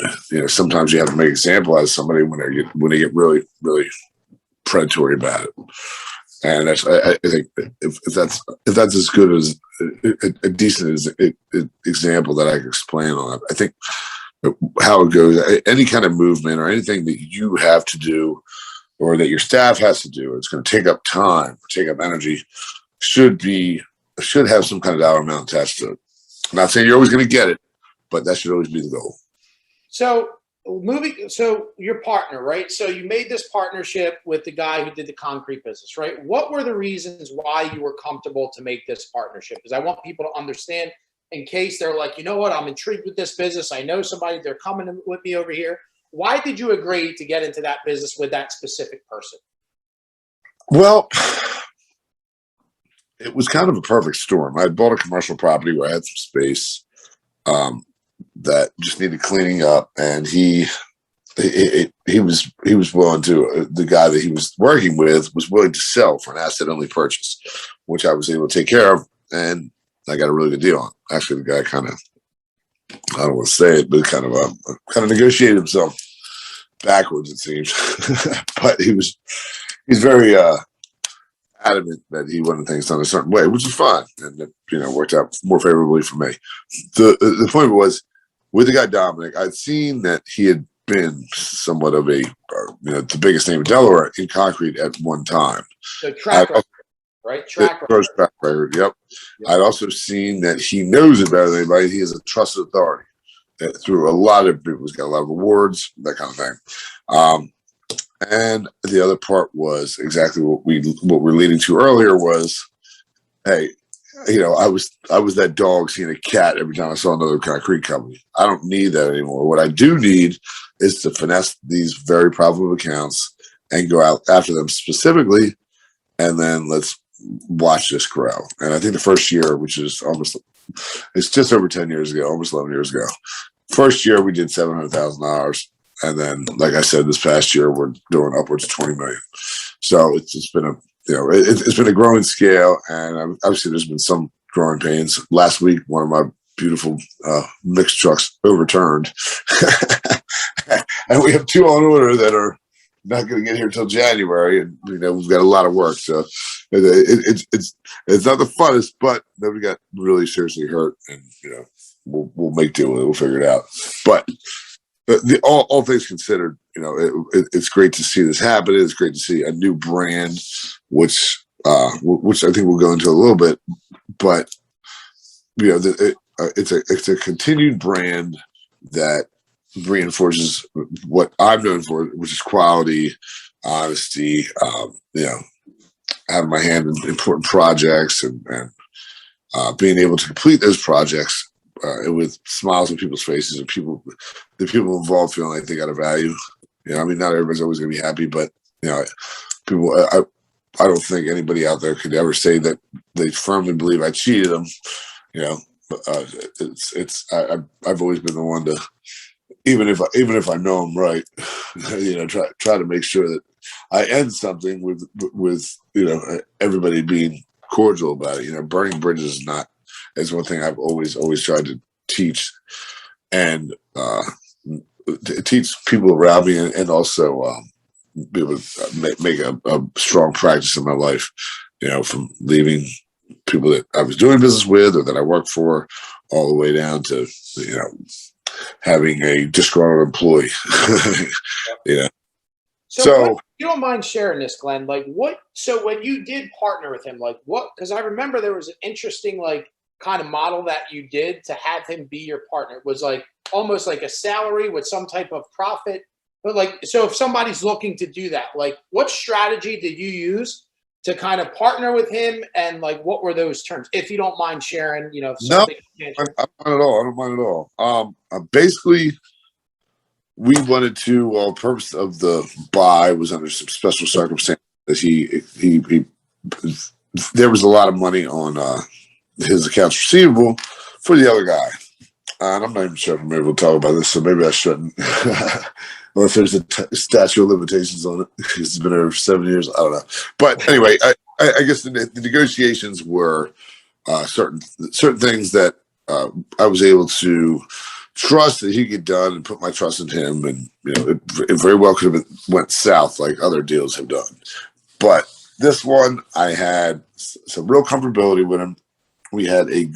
C: sometimes you have to make an example out of somebody when they get really, really predatory about it. And I think if that's as good as a decent example that I can explain on it, I think how it goes, any kind of movement or anything that you have to do or that your staff has to do, it's going to take up time, take up energy, should have some kind of dollar amount attached to it. I'm not saying you're always going to get it, but that should always be the goal.
A: So your partner, right? So you made this partnership with the guy who did the concrete business, right? What were the reasons why you were comfortable to make this partnership? Because I want people to understand in case they're like, you know what, I'm intrigued with this business. I know somebody, they're coming with me over here. Why did you agree to get into that business with that specific person?
C: Well, it was kind of a perfect storm. I had bought a commercial property where I had some space that just needed cleaning up, and he was willing to. The guy that he was working with was willing to sell for an asset only purchase, which I was able to take care of, and I got a really good deal on. Actually, the guy kind of, I don't want to say it, but kind of negotiated himself backwards, it seems. But he's very adamant that he wanted things done a certain way, which is fine, and it worked out more favorably for me. The point was, with the guy Dominic, I'd seen that he had been somewhat of the biggest name in Delaware in concrete at one time.
A: So track record, right? Track
C: record. Yep. I'd also seen that he knows it better than anybody. He is a trusted authority through a lot of people. He's got a lot of awards, that kind of thing. And the other part was exactly what we're leading to earlier was, hey, I was that dog seeing a cat every time I saw another concrete company. I don't need that anymore. What I do need is to finesse these very profitable accounts and go out after them specifically, and then let's watch this grow. And I think the first year, which is it's just over 10 years ago, almost 11 years ago. First year we did $700,000. And then, like I said, this past year we're doing upwards of 20 million. So it's been it's been a growing scale, and obviously there's been some growing pains. Last week, one of my beautiful mixed trucks overturned, and we have two on order that are not going to get here until January, and we've got a lot of work. So it's not the funnest, but nobody got really seriously hurt, and we'll make do with it. We'll figure it out, but. All things considered, it's great to see this happen. It's great to see a new brand, which I think we'll go into a little bit. But it's a continued brand that reinforces what I'm known for, which is quality, honesty. Having my hand in important projects and being able to complete those projects. With smiles on people's faces and the people involved feeling like they got a value. Not everybody's always going to be happy, but people. I don't think anybody out there could ever say that they firmly believe I cheated them. I've always been the one to, even if I know I'm right, try to make sure that I end something with everybody being cordial about it. Burning bridges is one thing I've always tried to teach and teach people around me, and also be able to make a strong practice in my life. From leaving people that I was doing business with or that I worked for, all the way down to having a disgruntled employee.
A: So you don't mind sharing this, Glenn? So when you did partner with him, because I remember there was an interesting kind of model that you did to have him be your partner. It was almost like a salary with some type of profit. But so if somebody's looking to do that, what strategy did you use to kind of partner with him, and what were those terms? If you don't mind sharing,
C: No, I don't mind at all. I don't mind at all. Basically, we wanted to. Purpose of the buy was under some special circumstances. He there was a lot of money on his accounts receivable for the other guy. And I'm not even sure if I'm able to talk about this, so maybe I shouldn't. Or if there's a statute of limitations on it. It's been over 7 years. I don't know. But anyway, I guess the negotiations were certain things that I was able to trust that he'd get done and put my trust in him. And, it very well could have went south like other deals have done. But this one, I had some real comfortability with him. We had a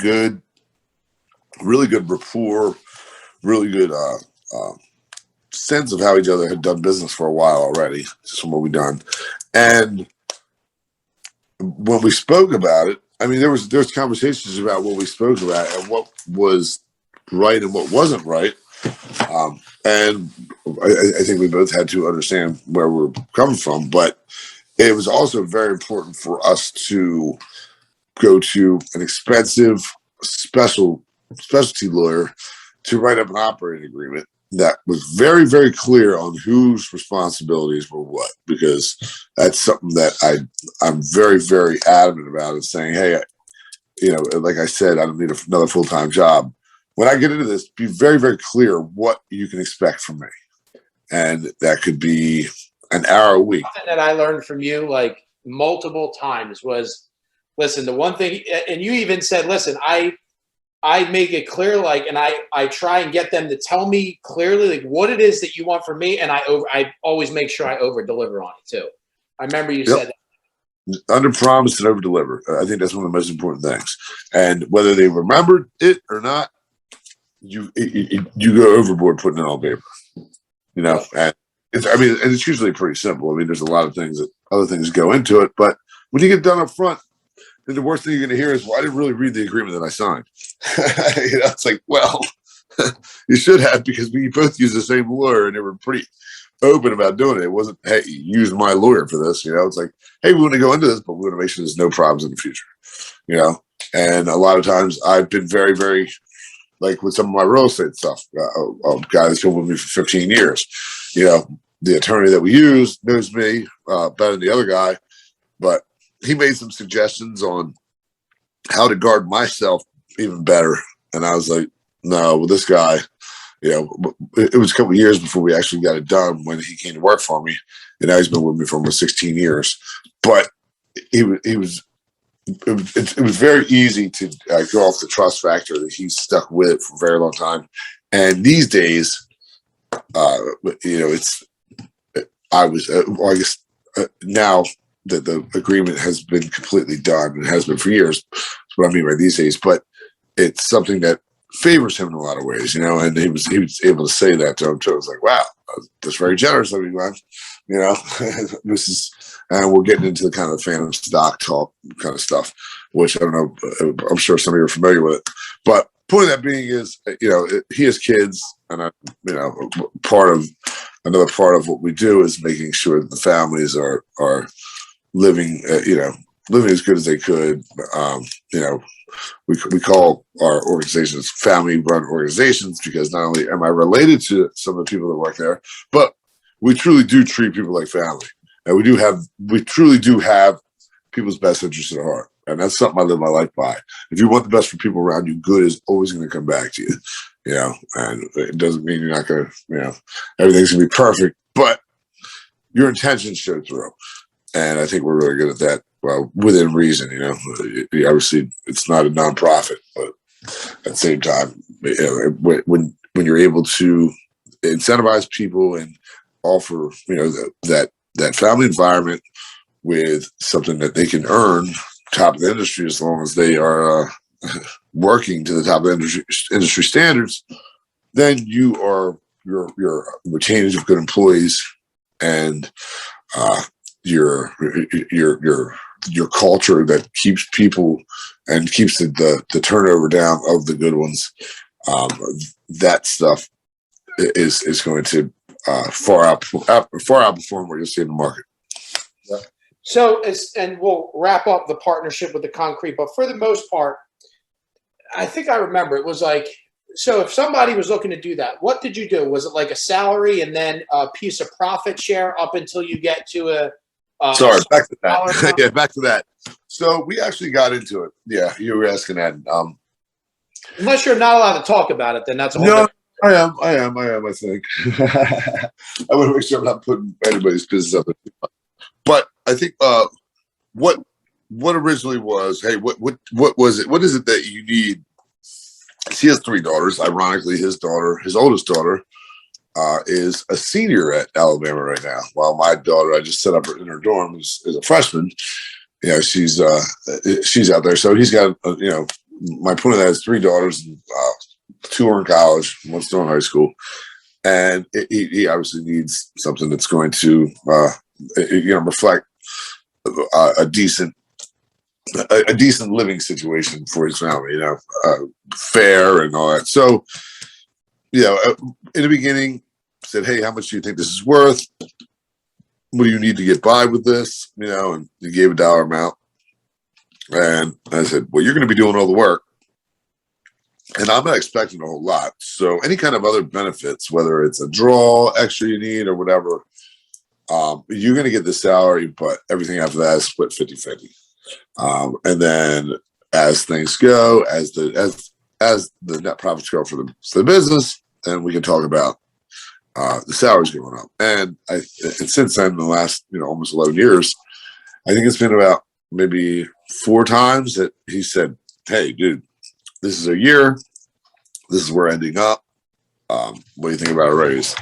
C: really good rapport, really good sense of how each other had done business for a while already, just from what we've done. And when we spoke about it, I mean, there's conversations about what we spoke about and what was right and what wasn't right. And I think we both had to understand where we're coming from, but it was also very important for us to go to an expensive specialty lawyer to write up an operating agreement that was very, very clear on whose responsibilities were what, because that's something that I'm very, very adamant about, is saying, hey, like I said, I don't need another full-time job. When I get into this, be very, very clear what you can expect from me. And that could be an hour a week.
A: Something that I learned from you like multiple times was, listen, the one thing, and you even said, listen, I make it clear, like, and I try and get them to tell me clearly, like, what it is that you want from me. And I always make sure I over deliver on it too. I remember you said that.
C: Under promise and over deliver. I think that's one of the most important things. And whether they remembered it or not, you go overboard putting it on paper, and it's usually pretty simple. I mean, there's a lot of other things go into it, but when you get done up front, then the worst thing you're going to hear is, well, I didn't really read the agreement that I signed. It's like, well, you should have, because we both use the same lawyer and they were pretty open about doing it. It wasn't, hey, use my lawyer for this. It's like, hey, we want to go into this, but we want to make sure there's no problems in the future. And a lot of times I've been very, very, like with some of my real estate stuff, a guy that's been with me for 15 years, the attorney that we use knows me better than the other guy, but he made some suggestions on how to guard myself even better. And I was like, no, well, this guy, it was a couple of years before we actually got it done when he came to work for me. And now he's been with me for almost 16 years. But it was very easy to go off the trust factor that he stuck with it for a very long time. And these days, now that the agreement has been completely done and has been for years, that's what I mean by these days, but it's something that favors him in a lot of ways, and he was able to say that to him too. I was like, wow, that's very generous of you, man. This is, and we're getting into the kind of phantom stock talk kind of stuff, which I don't know, I'm sure some of you are familiar with it, but point of that being is, he has kids, and another part of what we do is making sure that the families are living as good as they could. We call our organizations family-run organizations because not only am I related to some of the people that work there, but we truly do treat people like family, and we truly do have people's best interests at heart, and that's something I live my life by. If you want the best for people around you, good is always going to come back to you. And it doesn't mean you're not going to, everything's going to be perfect, but your intentions show through. And I think we're really good at that. Well, within reason, obviously it's not a nonprofit, but at the same time, when you're able to incentivize people and offer, that family environment with something that they can earn top of the industry, as long as they are working to the top of the industry standards, then you're retainage of good employees, and your culture that keeps people and keeps the turnover down of the good ones. That stuff is going to far outperform what you'll see in the market.
A: So, and we'll wrap up the partnership with the concrete, but for the most part, I think I remember it was like, so if somebody was looking to do that, what did you do? Was it like a salary and then a piece of profit share up until you get to
C: back to that. Yeah, back to that. So we actually got into it. Yeah, you were asking that.
A: Unless you're not allowed to talk about it, then that's a whole
C: no. I am. I think. I want to make sure I'm not putting anybody's business up there. But I think what originally was, hey, what was it? What is it that you need He has three daughters. Ironically, his oldest daughter, is a senior at Alabama right now. While my daughter, I just set up in her dorm, is a freshman. She's out there. So he's got, my point of that is three daughters, and two are in college, one's still in high school. And he obviously needs something that's going to, reflect a decent living situation for his family, fair and all that. So, in the beginning, said, "Hey, how much do you think this is worth? What do you need to get by with this?" And he gave a dollar amount. And I said, "Well, you're going to be doing all the work, and I'm not expecting a whole lot. So any kind of other benefits, whether it's a draw extra you need or whatever, you're going to get the salary, but everything after that is split 50-50. And then as things go, as the net profits go for the business, then we can talk about the salaries going up." And since then, in the last almost 11 years, I think it's been about maybe 4 times that he said, "Hey, dude, this is a year. This is where we're ending up. What do you think about a raise?"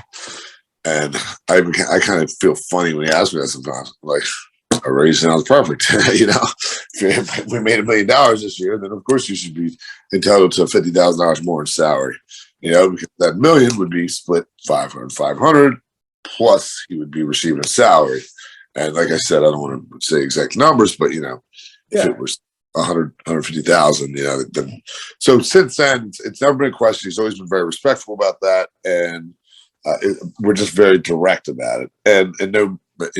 C: And I kind of feel funny when he asks me that sometimes. Like, a raise sounds perfect. If we made $1 million this year, then of course you should be entitled to $50,000 more in salary. Because that $1 million would be split 500, plus he would be receiving a salary. And like I said, I don't want to say exact numbers, but if it was 150,000, then. So since then, it's never been a question. He's always been very respectful about that, and we're just very direct about it. And no, but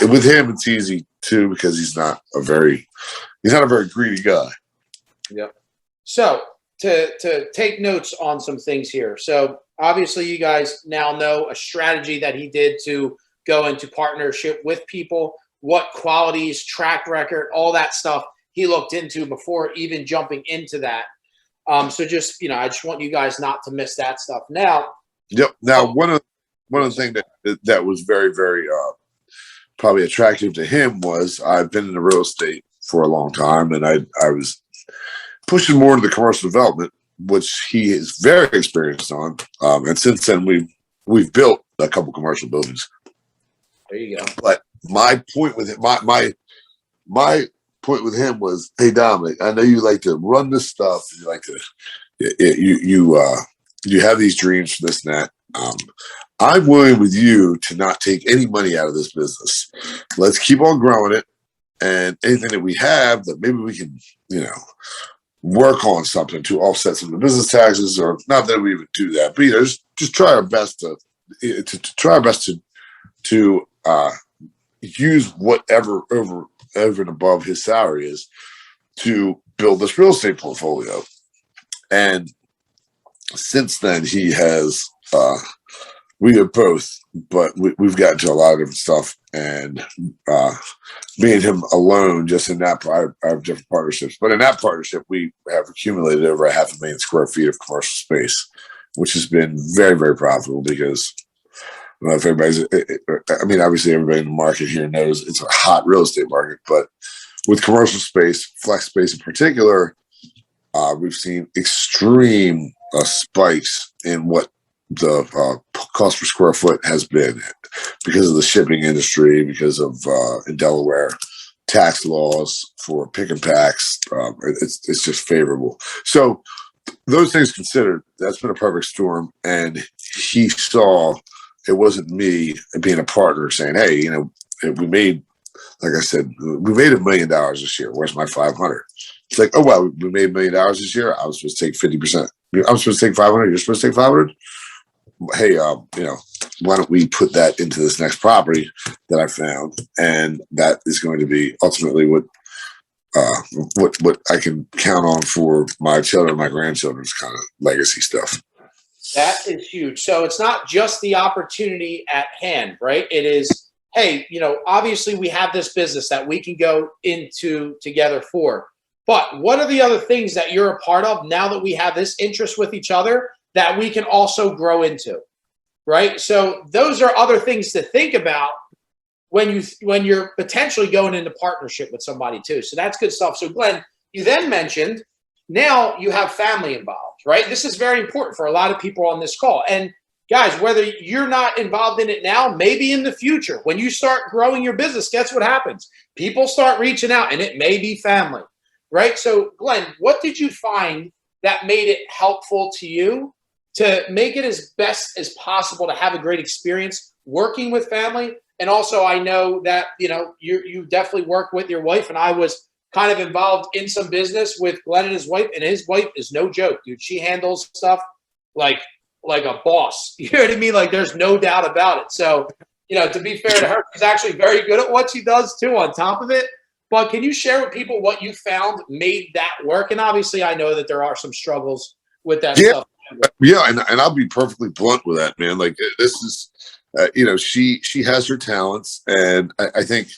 C: with him, it's easy too because he's not a very greedy guy.
A: Yep. So to take notes on some things here. So obviously, you guys now know a strategy that he did to go into partnership with people, what qualities, track record, all that stuff he looked into before even jumping into that. So just, I just want you guys not to miss that stuff. Now.
C: Yep. Now, one of the things that was very, very probably attractive to him was I've been in the real estate for a long time, and I was pushing more into the commercial development, which he is very experienced on. And since then, we've built a couple commercial buildings.
A: There you go.
C: But my point with him, my point with him was, "Hey, Dominic, I know you like to run this stuff. You like to, you have these dreams for this and that. I'm willing with you to not take any money out of this business. Let's keep on growing it, and anything that we have that maybe we can, work on something to offset some of the business taxes, or not that we would do that, but just try our best to use whatever over and above his salary is to build this real estate portfolio." And since then, he has, we have both, but we've gotten to a lot of different stuff. And me and him alone, just in that, I have different partnerships. But in that partnership, we have accumulated over 500,000 square feet of commercial space, which has been very, very profitable because, I don't know if everybody's, obviously everybody in the market here knows it's a hot real estate market, but with commercial space, flex space in particular, we've seen extreme spikes in what the cost per square foot has been because of the shipping industry, because of in Delaware tax laws for pick and packs. It's just favorable. So those things considered, that's been a perfect storm. And he saw it wasn't me being a partner saying, "Hey, we made, like I said, we made $1 million this year. Where's my 500?" It's like, "Oh, well, we made $1 million this year. I was supposed to take 50%. I'm supposed to take 500. You're supposed to take 500. Hey, why don't we put that into this next property that I found?" And that is going to be ultimately what I can count on for my children, my grandchildren's kind of legacy stuff.
A: That is huge. So it's not just the opportunity at hand, right? It is, hey, obviously we have this business that we can go into together for. But what are the other things that you're a part of now that we have this interest with each other that we can also grow into, right? So those are other things to think about when you're potentially going into partnership with somebody too. So that's good stuff. So Glenn, you then mentioned Now you have family involved, right? This is very important for a lot of people on this call. And guys, whether you're not involved in it now, maybe in the future, when you start growing your business, guess what happens? People start reaching out, and it may be family, right? So Glenn, what did you find that made it helpful to you to make it as best as possible to have a great experience working with family? And also, I know that, you definitely work with your wife, and I was kind of involved in some business with Glenn and his wife is no joke, dude. She handles stuff like a boss. You know what I mean? Like, there's no doubt about it. So, to be fair to her, she's actually very good at what she does too, on top of it. But can you share with people what you found made that work? And obviously, I know that there are some struggles with that stuff.
C: Yeah, and I'll be perfectly blunt with that, man. Like, this is, she has her talents, and I think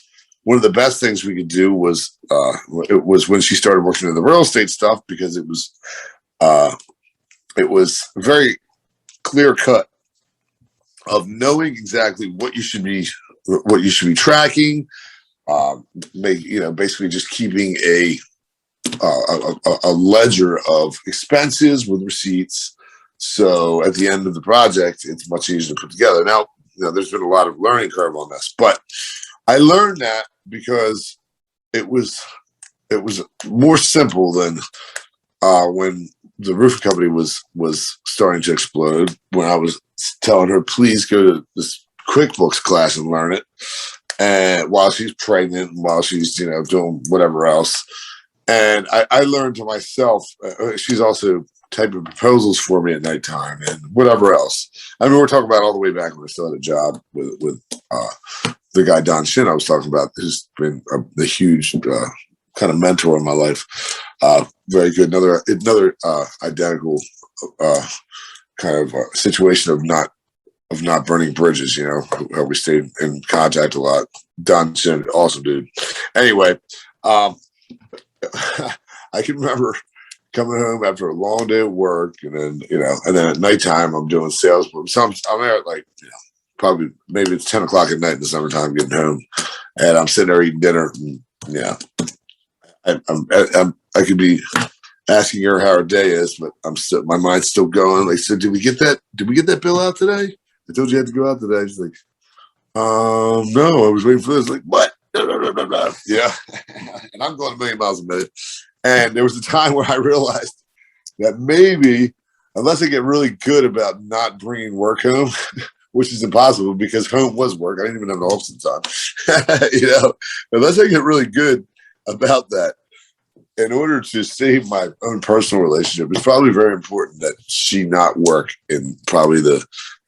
C: one of the best things we could do was when she started working in the real estate stuff, because it was very clear cut of knowing exactly what you should be tracking, basically just keeping a ledger of expenses with receipts. So at the end of the project, it's much easier to put together. Now, there's been a lot of learning curve on this, but I learned that because it was more simple than when the roofing company was starting to explode, when I was telling her, please go to this QuickBooks class and learn it. And while she's pregnant and while she's, doing whatever else. And I learned to myself, she's also typing proposals for me at nighttime and whatever else. I mean, we're talking about all the way back when I still had a job with the guy, Don Shin, I was talking about, who's been the huge kind of mentor in my life. Very good. Another identical kind of situation of not burning bridges. How we stayed in contact a lot. Don Shin, awesome dude. Anyway, I can remember coming home after a long day of work, and then at nighttime I'm doing sales. So I'm there at probably maybe it's 10 o'clock at night in the summertime getting home, and I'm sitting there eating dinner. And, I could be asking her how her day is, but my mind's still going. Like, so did we get that bill out today? I told you I had to go out today. She's like, no, I was waiting for this. Like, what? No. Yeah. And I'm going a million miles a minute. And there was a time where I realized that maybe, unless I get really good about not bringing work home, which is impossible because home was work. I didn't even have an office at the time. Unless I get really good about that, in order to save my own personal relationship, it's probably very important that she not work in probably the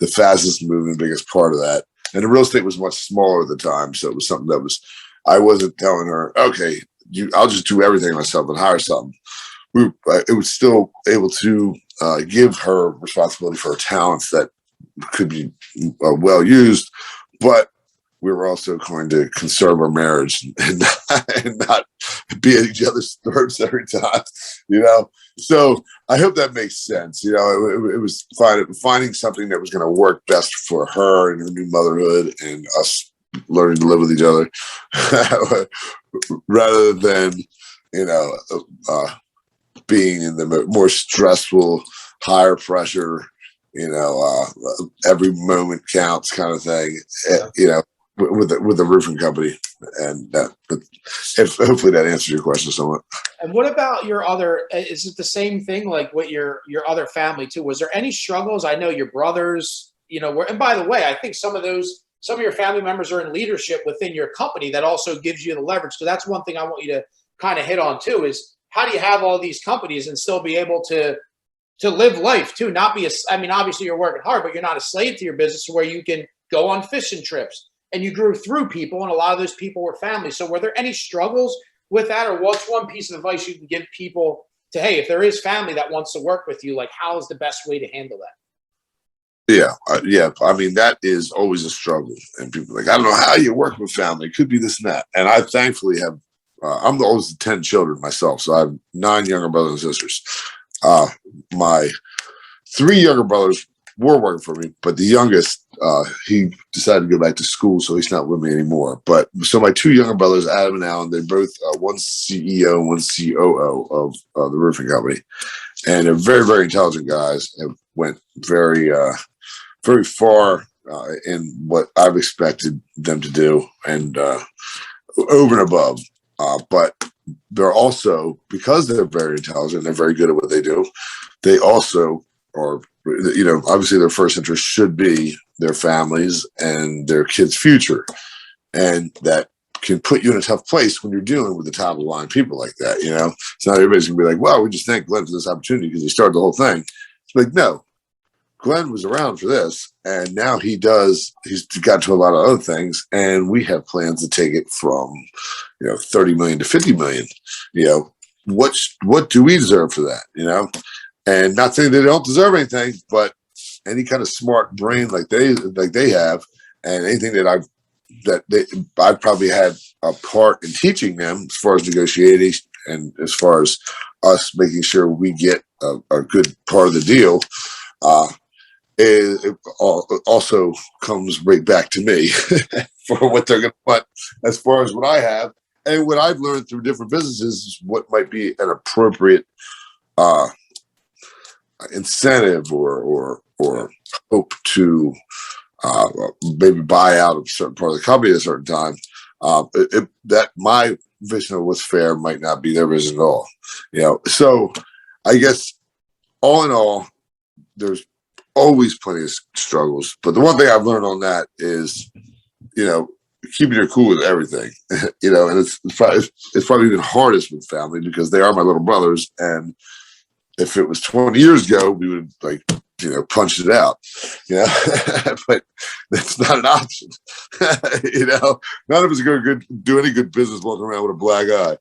C: fastest moving, biggest part of that. And the real estate was much smaller at the time. So it was something I wasn't telling her, okay, I'll just do everything myself and hire something. It was still able to give her responsibility for her talents that could be well used, but we were also going to conserve our marriage and not be at each other's throats every time, So I hope that makes sense. It was finding something that was going to work best for her and her new motherhood and us learning to live with each other, rather than being in the more stressful, higher pressure, every moment counts kind of thing. With the roofing company, and hopefully that answers your question somewhat. And
A: what about your other? Is it the same thing like with your other family too? Was there any struggles? I know your brothers, and by the way, I think some of your family members are in leadership within your company that also gives you the leverage. So that's one thing I want you to kind of hit on too, is how do you have all these companies and still be able to live life too? Not be obviously you're working hard, but you're not a slave to your business where you can go on fishing trips. And you grew through people, and a lot of those people were family. So were there any struggles with that, or what's one piece of advice you can give people to, hey, if there is family that wants to work with you, like how is the best way to handle that?
C: Yeah. I mean, that is always a struggle. And people are like, I don't know how you work with family. It could be this and that. And I thankfully have, I'm the oldest of 10 children myself. So I have 9 younger brothers and sisters. My 3 younger brothers were working for me, but the youngest, he decided to go back to school, so he's not with me anymore. But so my two younger brothers, Adam and Alan, they're both one's CEO and one's COO of the roofing company, and they're very, very intelligent guys and went very, very far in what I've expected them to do, and over and above. But they're also, because they're very intelligent, they're very good at what they do. They also are, obviously their first interest should be their families and their kids' future. And that can put you in a tough place when you're dealing with the top of the line people like that. It's not everybody's gonna be like, well, we just thank Glenn for this opportunity because he started the whole thing. It's like, no, Glenn was around for this, and now he's got to a lot of other things, and we have plans to take it from 30 million to 50 million. What do we deserve for that? And not saying they don't deserve anything, but any kind of smart brain like they have, and anything that I've probably had a part in teaching them as far as negotiating and as far as us making sure we get a good part of the deal. It also comes right back to me for what they're going to want as far as what I have. And what I've learned through different businesses is what might be an appropriate incentive or hope to maybe buy out of a certain part of the company at a certain time. That my vision of what's fair might not be their vision at all. So I guess all in all, there's always plenty of struggles. But the one thing I've learned on that is, keeping your cool with everything, and it's probably even hardest with family because they are my little brothers. And if it was 20 years ago, we would punch it out, but that's not an option. None of us are going to do any good business walking around with a black eye,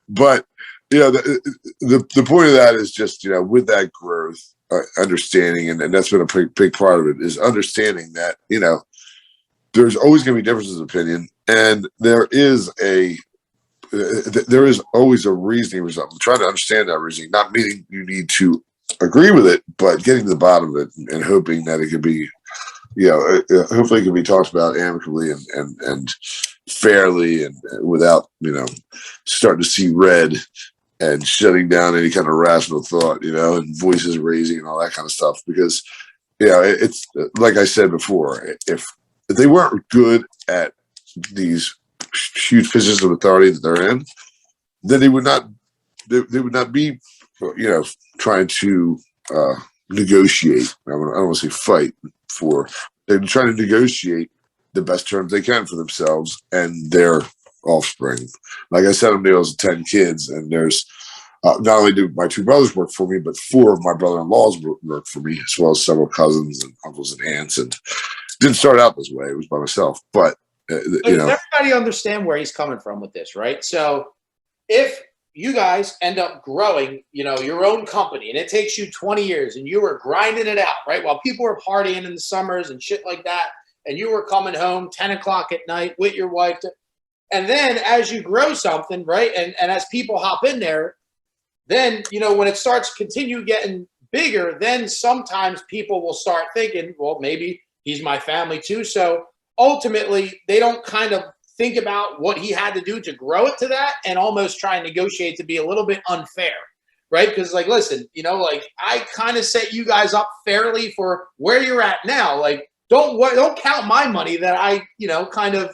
C: but the point of that is just, with that growth, understanding, and that's been a big part of it, is understanding that, there's always going to be differences of opinion, and there is always a reasoning for something. Trying to understand that reasoning, not meaning you need to agree with it, but getting to the bottom of it and hoping that it could be, hopefully it can be talked about amicably and fairly and without, starting to see red and shutting down any kind of rational thought, and voices raising and all that kind of stuff. Because, it's like I said before, if they weren't good at these huge positions of authority that they're in, then they would not be, trying to negotiate. I don't want to say fight for. They're trying to negotiate the best terms they can for themselves and their offspring. Like I said, I'm dealing 10 kids, and there's not only do my two brothers work for me, but 4 of my brother-in-laws work for me, as well as several cousins and uncles and aunts. And it didn't start out this way; it was by myself. But
A: everybody understand where he's coming from with this, right? So if you guys end up growing, your own company, and it takes you 20 years, and you were grinding it out, right, while people were partying in the summers and shit like that, and you were coming home 10 o'clock at night with your wife, and then as you grow something, right, and as people hop in there, then, when it starts continue getting bigger, then sometimes people will start thinking, well, maybe he's my family too. So ultimately, they don't kind of think about what he had to do to grow it to that, and almost try and negotiate to be a little bit unfair, right? Because, listen, I kind of set you guys up fairly for where you're at now. Don't count my money that I, kind of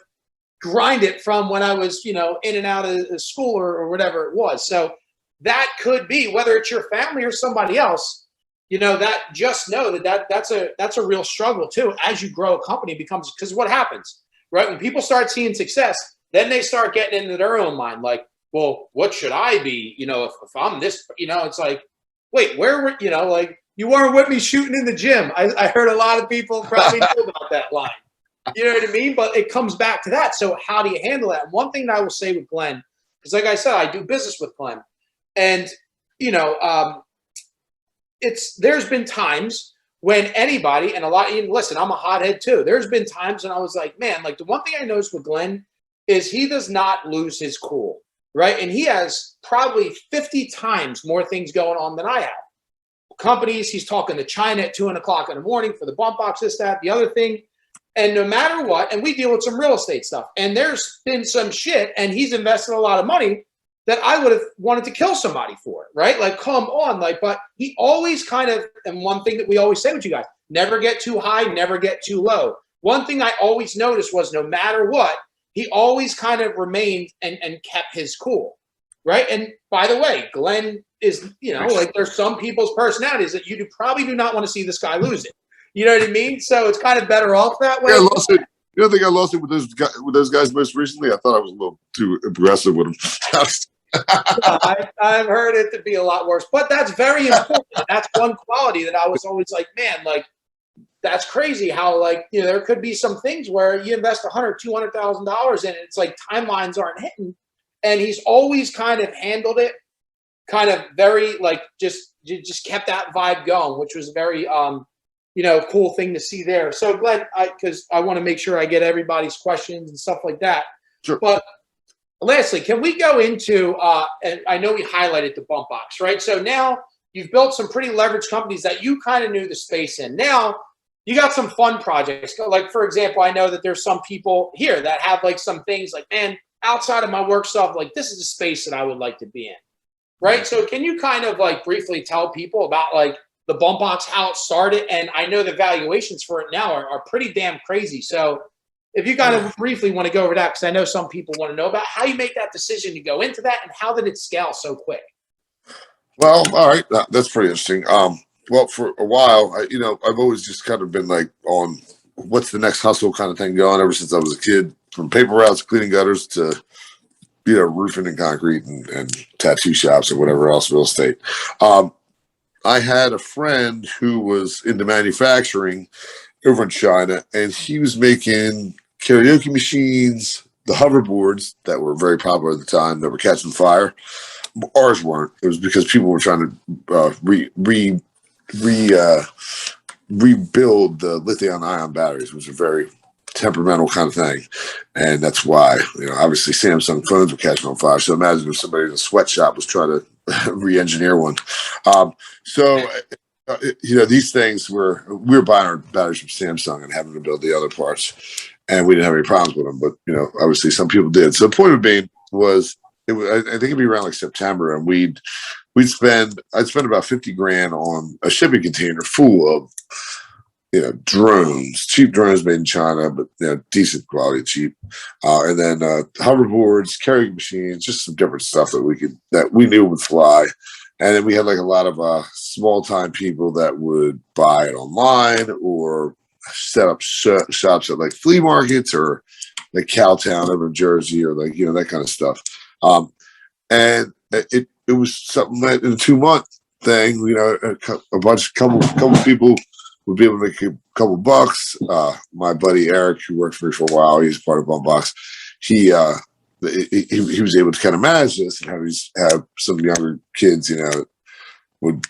A: grind it from when I was, in and out of school or whatever it was. So that could be, whether it's your family or somebody else, that just know that's a real struggle too. As you grow a company, becomes, because what happens, right? When people start seeing success, then they start getting into their own mind, like, well, what should I be? If I'm this, it's like, wait, where were, you weren't with me shooting in the gym. I heard a lot of people probably know about that line. You know what I mean? But it comes back to that. So how do you handle that? And one thing that I will say with Glenn, because like I said, I do business with Glenn, and there's been times when anybody, and listen, I'm a hothead too. There's been times when I was like, man, the one thing I noticed with Glenn is he does not lose his cool, right? And he has probably 50 times more things going on than I have. companies. He's talking to China at 2:00 in the morning for the bump box, this, that, the other thing. And no matter what, and we deal with some real estate stuff, and there's been some shit, and he's invested a lot of money that I would have wanted to kill somebody for, right? Like, come on, like, but he always kind of, and one thing that we always say with you guys, never get too high, never get too low. One thing I always noticed was no matter what, he always kind of remained and kept his cool, right? And by the way, Glenn is, you know, like there's some people's personalities that you probably do not want to see this guy lose it. You know what I mean? So it's kind of better off that way.
C: Yeah, I lost it. You don't think I lost it with those guys most recently? I thought I was a little too aggressive with them.
A: I've heard it to be a lot worse, but that's very important. That's one quality that I was always like, man, like that's crazy how, like, you know, there could be some things where you invest $100,000-$200,000 in it. It's like timelines aren't hitting, and he's always kind of handled it kind of very like just kept that vibe going, which was very you know, cool thing to see there. So Glenn, because I want to make sure I get everybody's questions and stuff like that.
C: Sure.
A: But lastly, can we go into, and I know we highlighted the bump box, right? So now you've built some pretty leveraged companies that you kind of knew the space in. Now you got some fun projects. Like, for example, I know that there's some people here that have like some things like, man, outside of my work stuff, like this is a space that I would like to be in, right? So can you kind of like briefly tell people about like the bump box, how it started? And I know the valuations for it now are pretty damn crazy. So if you kind of briefly want to go over that, because I know some people want to know about how you make that decision to go into that and how did it scale so quick?
C: Well, all right. That's pretty interesting. Well, for a while, I've always just kind of been like on what's the next hustle kind of thing going ever since I was a kid, from paper routes, cleaning gutters to, roofing and concrete and tattoo shops and whatever else, real estate. I had a friend who was into manufacturing over in China, and he was making karaoke machines, the hoverboards that were very popular at the time that were catching fire. Ours weren't. It was because people were trying to rebuild the lithium-ion batteries, which was a very temperamental kind of thing, and that's why obviously Samsung phones were catching on fire. So imagine if somebody in a sweatshop was trying to re-engineer one. These things we were buying our batteries from Samsung and having to build the other parts, and we didn't have any problems with them. But obviously some people did. So the point of being was, I think it'd be around like September, and I'd spend about $50,000 on a shipping container full of drones, cheap drones made in China, but decent quality, cheap, and then hoverboards, carrying machines, just some different stuff that we knew would fly. And then we had like a lot of small time people that would buy it online or set up shops at like flea markets or like Cowtown over in Jersey, or like that kind of stuff. And it was something that in a 2-month thing, a couple people would be able to make a couple bucks. My buddy Eric, who worked for me for a while, he's part of Bump Box. He was able to kind of manage this and have some younger kids, would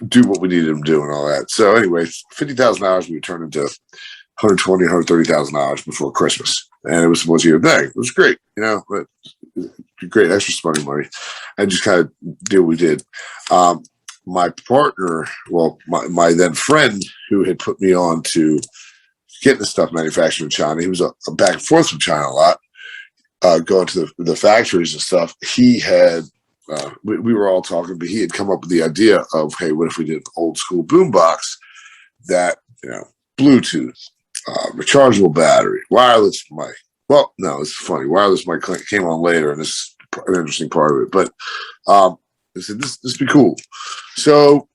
C: do what we needed them to do and all that. So anyway, $50,000 we would turn into $120,000, $130,000 before Christmas, and it was supposed to be a thing. It was great, but great extra spending money, and just kind of did what we did. My partner, my then friend, who had put me on to getting the stuff manufactured in China, he was a back and forth from China a lot, going to the factories and stuff. He had, we were all talking, but he had come up with the idea of, hey, what if we did an old school boombox that, Bluetooth, rechargeable battery, wireless mic. Well, no, it's funny. Wireless mic came on later, and this is an interesting part of it. But I said, this would be cool. So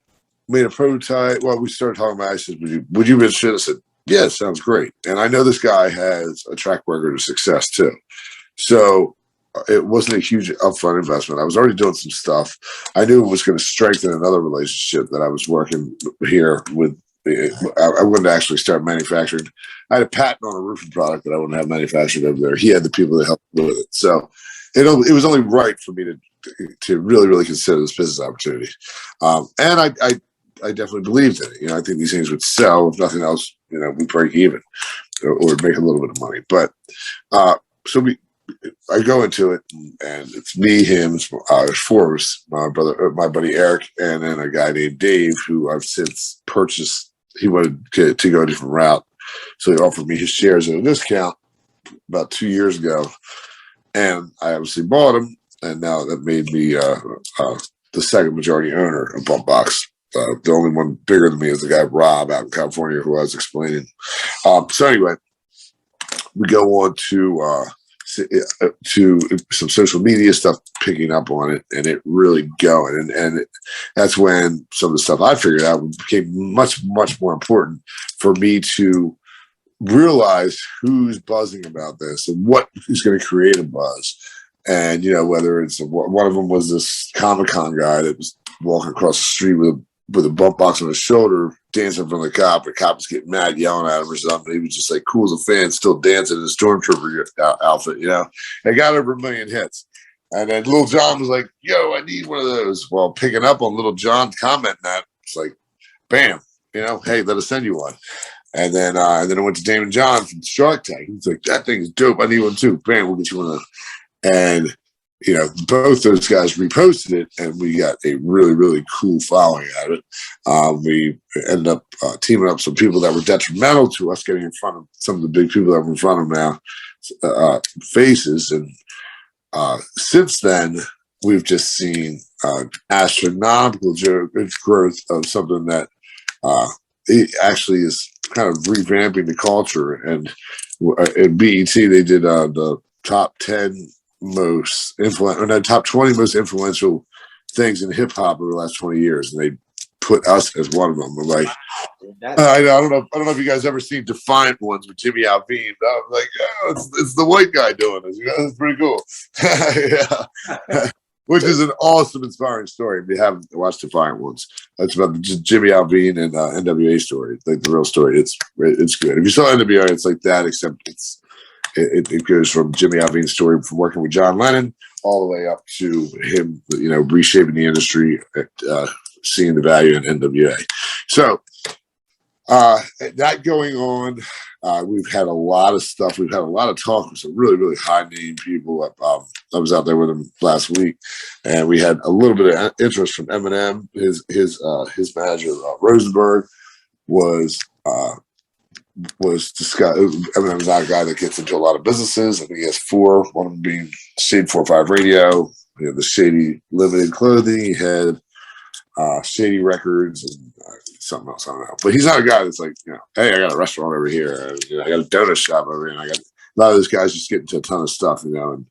C: made a prototype. Well, we started talking about it. I said, would you be interested? I said, yeah, sounds great. And I know this guy has a track record of success too. So it wasn't a huge upfront investment. I was already doing some stuff. I knew it was going to strengthen another relationship that I was working here with. I wouldn't actually start manufacturing. I had a patent on a roofing product that I wouldn't have manufactured over there. He had the people that helped with it. So it was only right for me to really, really consider this business opportunity. And I definitely believed in it. I think these things would sell. If nothing else, we break even or make a little bit of money. But so we I go into it, and it's me, him, there's four of us, my brother, my buddy Eric, and then a guy named Dave, who I've since purchased. He wanted to go a different route, so he offered me his shares at a discount about 2 years ago, and I obviously bought them, and now that made me the second majority owner of Bump Box. The only one bigger than me is the guy Rob out in California, who I was explaining. So anyway, we go on to some social media stuff, picking up on it, and it really going. And that's when some of the stuff I figured out became much, much more important for me to realize who's buzzing about this and what is going to create a buzz. And, whether it's one of them was this Comic-Con guy that was walking across the street with a bump box on his shoulder, dancing in front of the cop. The cop was getting mad, yelling at him or something. He was just like cool as a fan, still dancing in his stormtrooper outfit, It got over 1 million hits. And then Little John was like, yo, I need one of those. Well, picking up on Little John's comment that, it's like, bam, hey, let us send you one. And then I went to Damon John from Shark Tank. He's like, that thing is dope. I need one too. Bam, we'll get you one of those. And both those guys reposted it, and we got a really, really cool following out of it. We ended up teaming up some people that were detrimental to us getting in front of some of the big people that we're in front of now, faces. And since then, we've just seen astronomical growth of something that it actually is kind of revamping the culture. And at BET, they did the top 10 top 20 most influential things in hip hop over the last 20 years, and they put us as one of them. We're like, I don't know if you guys ever seen Defiant Ones with Jimmy Iovine. I'm like, it's the white guy doing this. It's pretty cool. Yeah. Which is an awesome, inspiring story. If you haven't watched Defiant Ones, that's about just Jimmy Iovine and NWA story, like the real story. It's good. If you saw NWA, it's like that, except it goes from Jimmy Iovine's story from working with John Lennon all the way up to him, reshaping the industry, seeing the value in NWA. So that going on, we've had a lot of stuff. We've had a lot of talk with some really, really high name people. I was out there with him last week, and we had a little bit of interest from Eminem. His manager Rosenberg was discussed. Eminem's not a guy that gets into a lot of businesses. I think he has four, one of them being Shade 45 Radio, the Shady Limited Clothing. He had Shady Records and something else. I don't know. But he's not a guy that's like, hey, I got a restaurant over here. I got a donut shop over here. And I got a lot of those guys just get into a ton of stuff, and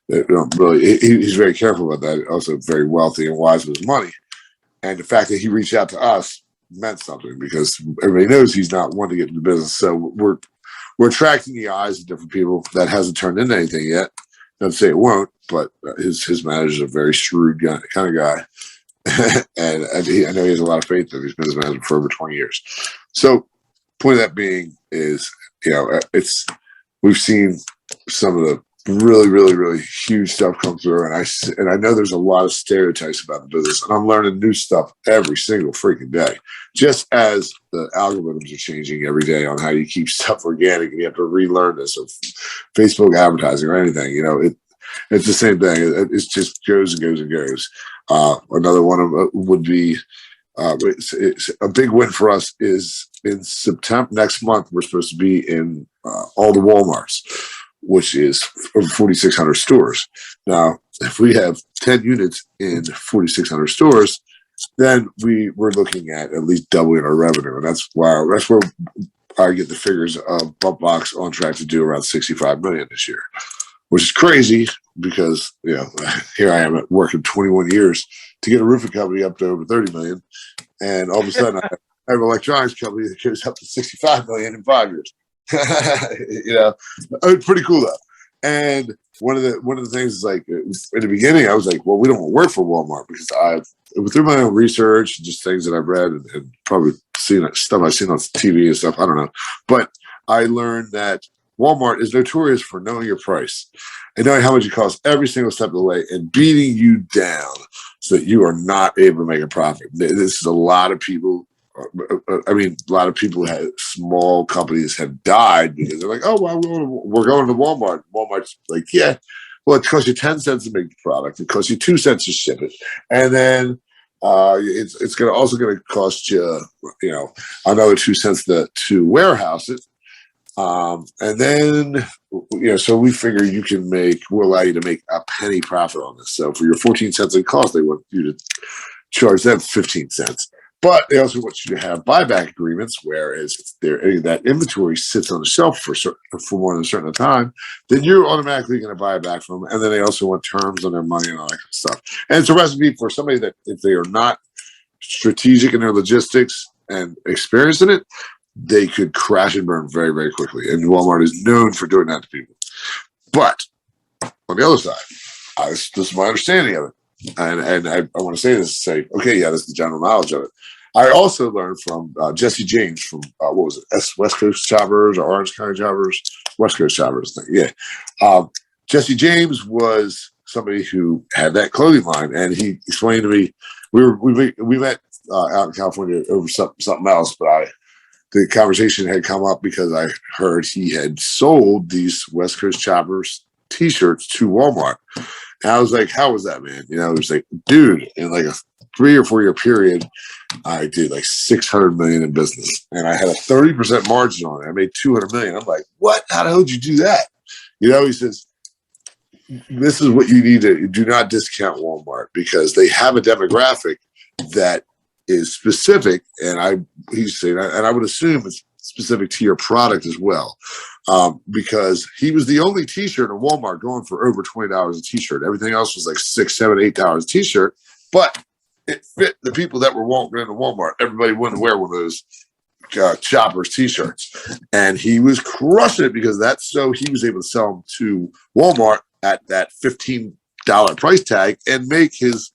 C: really, he's very careful about that. Also very wealthy and wise with his money. And the fact that he reached out to us meant something, because everybody knows he's not one to get into business. So we're attracting the eyes of different people. That hasn't turned into anything yet. Don't say it won't, but his manager's a very shrewd guy, kind of guy. and I know he has a lot of faith in him. He's been his manager for over 20 years. So point of that being is, we've seen some of the really, really, really huge stuff come through, and I know there's a lot of stereotypes about the business, and I'm learning new stuff every single freaking day. Just as the algorithms are changing every day on how you keep stuff organic, and you have to relearn this, or Facebook advertising or anything. It's the same thing. It just goes and goes and goes. Another one of would be it's a big win for us is in September next month. We're supposed to be in all the Walmarts, which is over 4,600 stores. Now, if we have 10 units in 4,600 stores, then we're looking at least doubling our revenue, and that's where I get the figures of Bump Box on track to do around $65 million this year, which is crazy because here I am working 21 years to get a roofing company up to over 30 million, and all of a sudden I have an electronics company that goes up to 65 million in 5 years. It's pretty cool though. And one of the things is, like, in the beginning I was like, well, we don't want to work for Walmart, because through my own research and just things that I've read and probably seen stuff I've seen on TV and stuff, I don't know, but I learned that Walmart is notorious for knowing your price and knowing how much it costs every single step of the way and beating you down so that you are not able to make a profit. This is a lot of people I mean, a lot of people small companies have died because they're like, oh, well, we're going to Walmart. Walmart's like, yeah, well, it costs you 10 cents to make the product. It costs you 2 cents to ship it. And then it's also going to cost you, another 2 cents to warehouse it. And then, so we figure we'll allow you to make a penny profit on this. So for your 14 cents in cost, they want you to charge them 15 cents. But they also want you to have buyback agreements, whereas if that inventory sits on the shelf for more than a certain time, then you're automatically going to buy it back from them. And then they also want terms on their money and all that kind of stuff. And it's a recipe for somebody that if they are not strategic in their logistics and experienced in it, they could crash and burn very, very quickly. And Walmart is known for doing that to people. But on the other side, this is my understanding of it. And I want to say this to say, okay, yeah, this is the general knowledge of it. I also learned from Jesse James from, what was it, West Coast Choppers or Orange County Choppers? West Coast Choppers, yeah. Jesse James was somebody who had that clothing line, and he explained to me, we met out in California over something else, but the conversation had come up because I heard he had sold these West Coast Choppers T-shirts to Walmart. And I was like, how was that, man? It was like, dude, in like a 3 or 4 year period, I did like 600 million in business, and I had a 30% margin on it. I made 200 million. I'm like, what? How the hell did you do that? He says, this is what you need to do. Not discount Walmart because they have a demographic that is specific, and he's saying, and I would assume it's specific to your product as well, because he was the only T-shirt in Walmart going for over $20 a T-shirt. Everything else was like $6, $7, $8 a T-shirt, but it fit the people that were walking into Walmart. Everybody wouldn't wear one of those Choppers T-shirts, and he was crushing it because he was able to sell them to Walmart at that $15 price tag and make his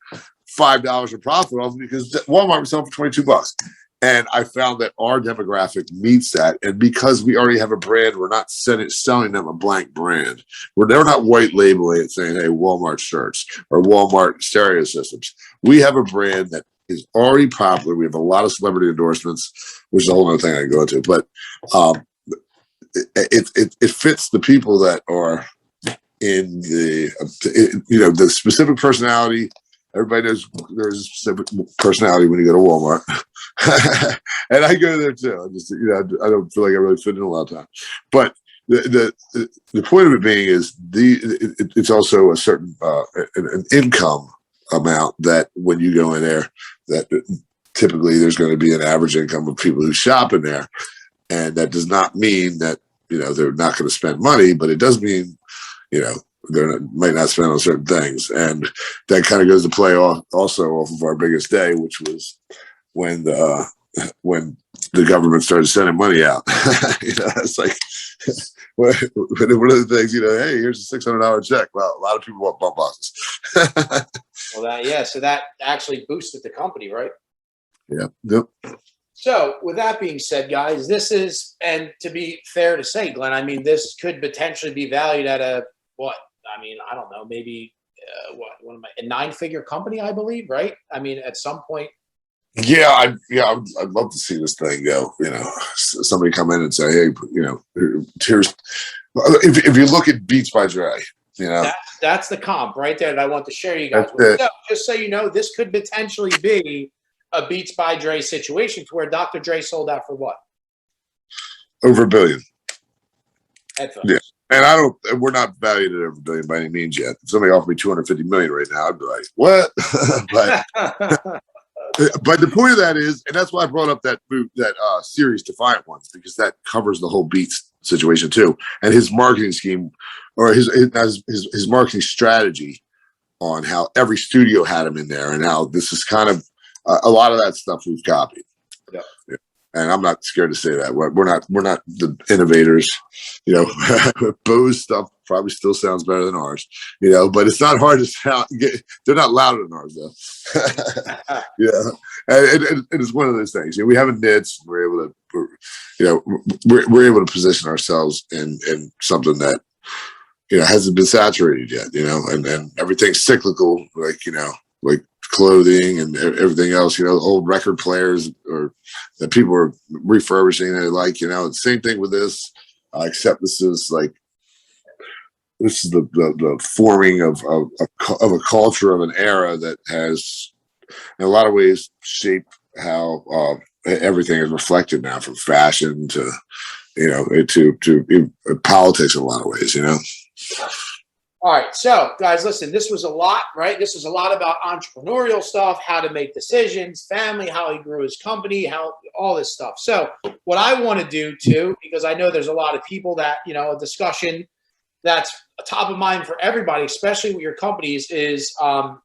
C: $5 of profit off because Walmart was selling for $22. And I found that our demographic meets that. And because we already have a brand, we're not selling them a blank brand. They're not white labeling it saying, hey, Walmart shirts or Walmart stereo systems. We have a brand that is already popular. We have a lot of celebrity endorsements, which is a whole other thing I can go into. But it fits the people that are in the specific personality. Everybody knows there's a specific personality when you go to Walmart. And I go there too. I don't feel like I really fit in a lot of time. But the point of it being is it's also a certain an income amount that when you go in there, that typically there's going to be an average income of people who shop in there. And that does not mean that, they're not going to spend money, but it does mean, they might not spend on certain things. And that kind of goes to play also off of our biggest day, which was when the government started sending money out. It's like one of the things, hey, here's a $600 check. Well, a lot of people want bump boxes.
A: Well, so that actually boosted the company, right?
C: Yeah. Yep.
A: So with that being said, guys, and to be fair to say, Glenn, I mean, this could potentially be valued at I don't know, maybe a 9-figure company, I believe, right? I mean, at some point.
C: Yeah, I'd love to see this thing go. Somebody come in and say, hey, here's. If you look at Beats by Dre,
A: that's the comp right there that I want to share you guys with. So, just so you know, this could potentially be a Beats by Dre situation to where Dr. Dre sold out for what?
C: Over $1 billion.
A: Headphones.
C: Yeah. And we're not valued at over $1 billion by any means yet. If somebody offered me $250 million right now, I'd be like, what? But the point of that is, and that's why I brought up that series Defiant Ones, because that covers the whole Beats situation too. And his marketing scheme or his marketing strategy on how every studio had him in there and how this is kind of a lot of that stuff we've copied.
A: Yeah.
C: And I'm not scared to say that we're not the innovators. Bo's stuff probably still sounds better than ours. But it's not hard to sound. They're not louder than ours though. Yeah, and it's one of those things. We have a niche. We're able to, we're able to position ourselves in something that hasn't been saturated yet. And everything's cyclical. Like clothing and everything else, old record players or that people are refurbishing and they like, the same thing with this, except this is the forming of a culture of an era that has in a lot of ways shaped how everything is reflected now, from fashion to to politics in a lot of ways.
A: All right, so guys, listen, this was a lot, right? This was a lot about entrepreneurial stuff, how to make decisions, family, how he grew his company, how all this stuff. So what I want to do too, because I know there's a lot of people that, a discussion that's top of mind for everybody, especially with your companies, is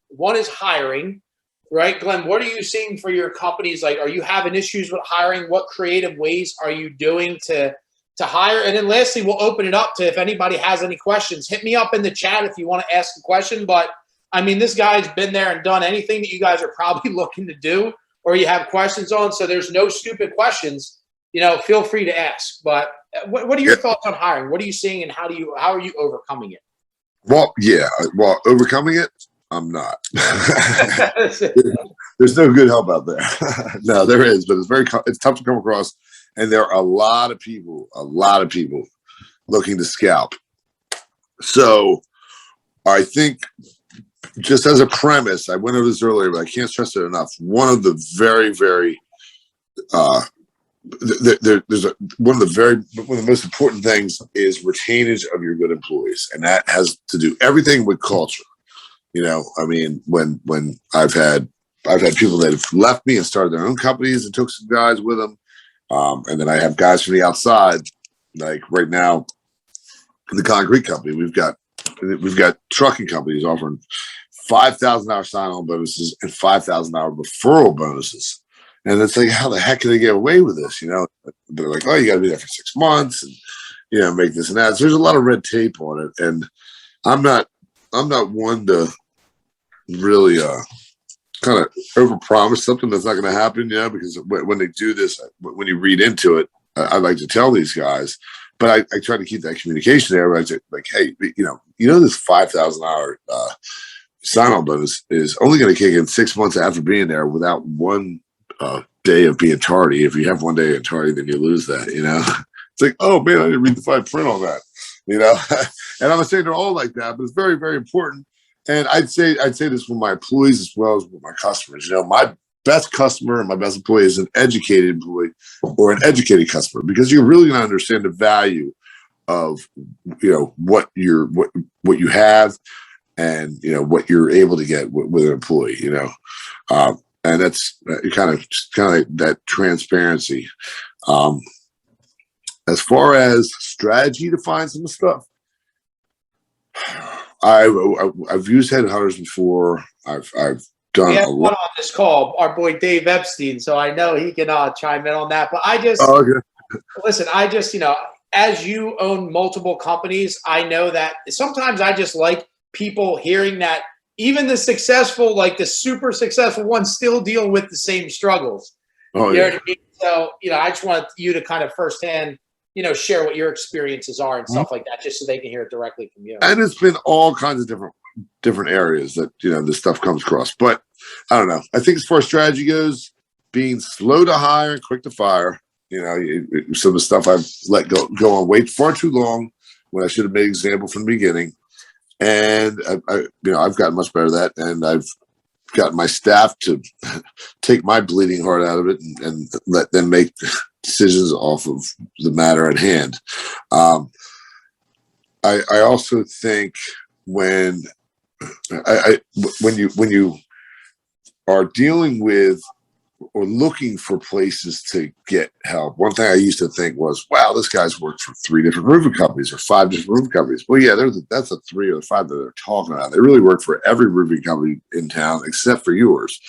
A: one is hiring, right? Glenn, what are you seeing for your companies? Like, are you having issues with hiring? What creative ways are you doing to hire? And then lastly, we'll open it up to if anybody has any questions. Hit me up in the chat if you want to ask a question. But I mean, this guy's been there and done anything that you guys are probably looking to do or you have questions on. So there's no stupid questions. Feel free to ask. But what are your thoughts on hiring? What are you seeing, and how are you overcoming it?
C: Well, overcoming it, I'm not. There's no good help out there. No, there is, but it's tough to come across. And there are a lot of people looking to scalp. So I think, just as a premise, I went over this earlier, but I can't stress it enough. One of the very, very, one of the most important things is retainage of your good employees. And that has to do everything with culture. When I've had people that have left me and started their own companies and took some guys with them. And then I have guys from the outside, like right now in the concrete company, we've got trucking companies offering $5,000 sign-on bonuses and $5,000 referral bonuses. And it's like, how the heck can they get away with this? They're like, oh, you got to be there for 6 months and, make this and that. So there's a lot of red tape on it. And I'm not one to really, kind of overpromise something that's not going to happen, because when they do this, when you read into it, I like to tell these guys, but I try to keep that communication there. I say, like, hey, this $5,000 sign-on bonus is only going to kick in 6 months after being there without one day of being tardy. If you have one day of tardy, then you lose that. It's like, oh man, I didn't read the fine print on that. And I'm not saying they're all like that, but it's very, very important. And I'd say this with my employees as well as with my customers. My best customer and my best employee is an educated employee or an educated customer, because you're really going to understand the value of what you have and what you're able to get with an employee. And that's kind of that transparency. As far as strategy to find some stuff, I've used headhunters before. I've done
A: we have
C: a
A: one
C: lot
A: on this call, our boy Dave Epstein, so I know he can chime in on that. But listen, as you own multiple companies, I know that sometimes I just like people hearing that even the successful, like the super successful ones, still deal with the same struggles.
C: Oh,
A: you know what I mean? So, I just want you to kind of firsthand share what your experiences are and stuff like that, just so they can hear it directly from you.
C: And it's been all kinds of different areas that this stuff comes across. But I don't know. I think as far as strategy goes, being slow to hire and quick to fire. Some of the stuff I've let go on wait far too long when I should have made an example from the beginning. And I've gotten much better at that, and I've got my staff to take my bleeding heart out of it and let them make decisions off of the matter at hand. I also think when you are dealing with or looking for places to get help, one thing I used to think was, wow, this guy's worked for 3 different roofing companies or 5 different roofing companies. Well, yeah, that's the 3 or the 5 that they're talking about. They really work for every roofing company in town except for yours.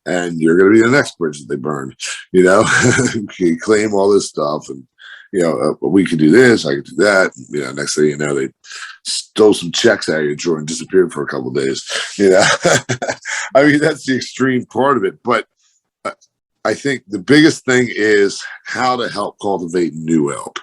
C: And you're going to be the next bridge that they burn. You claim all this stuff, and we could do this, I could do that. Next thing you know, they stole some checks out of your drawer and disappeared for a couple of days. I mean, that's the extreme part of it. But I think the biggest thing is how to help cultivate new help.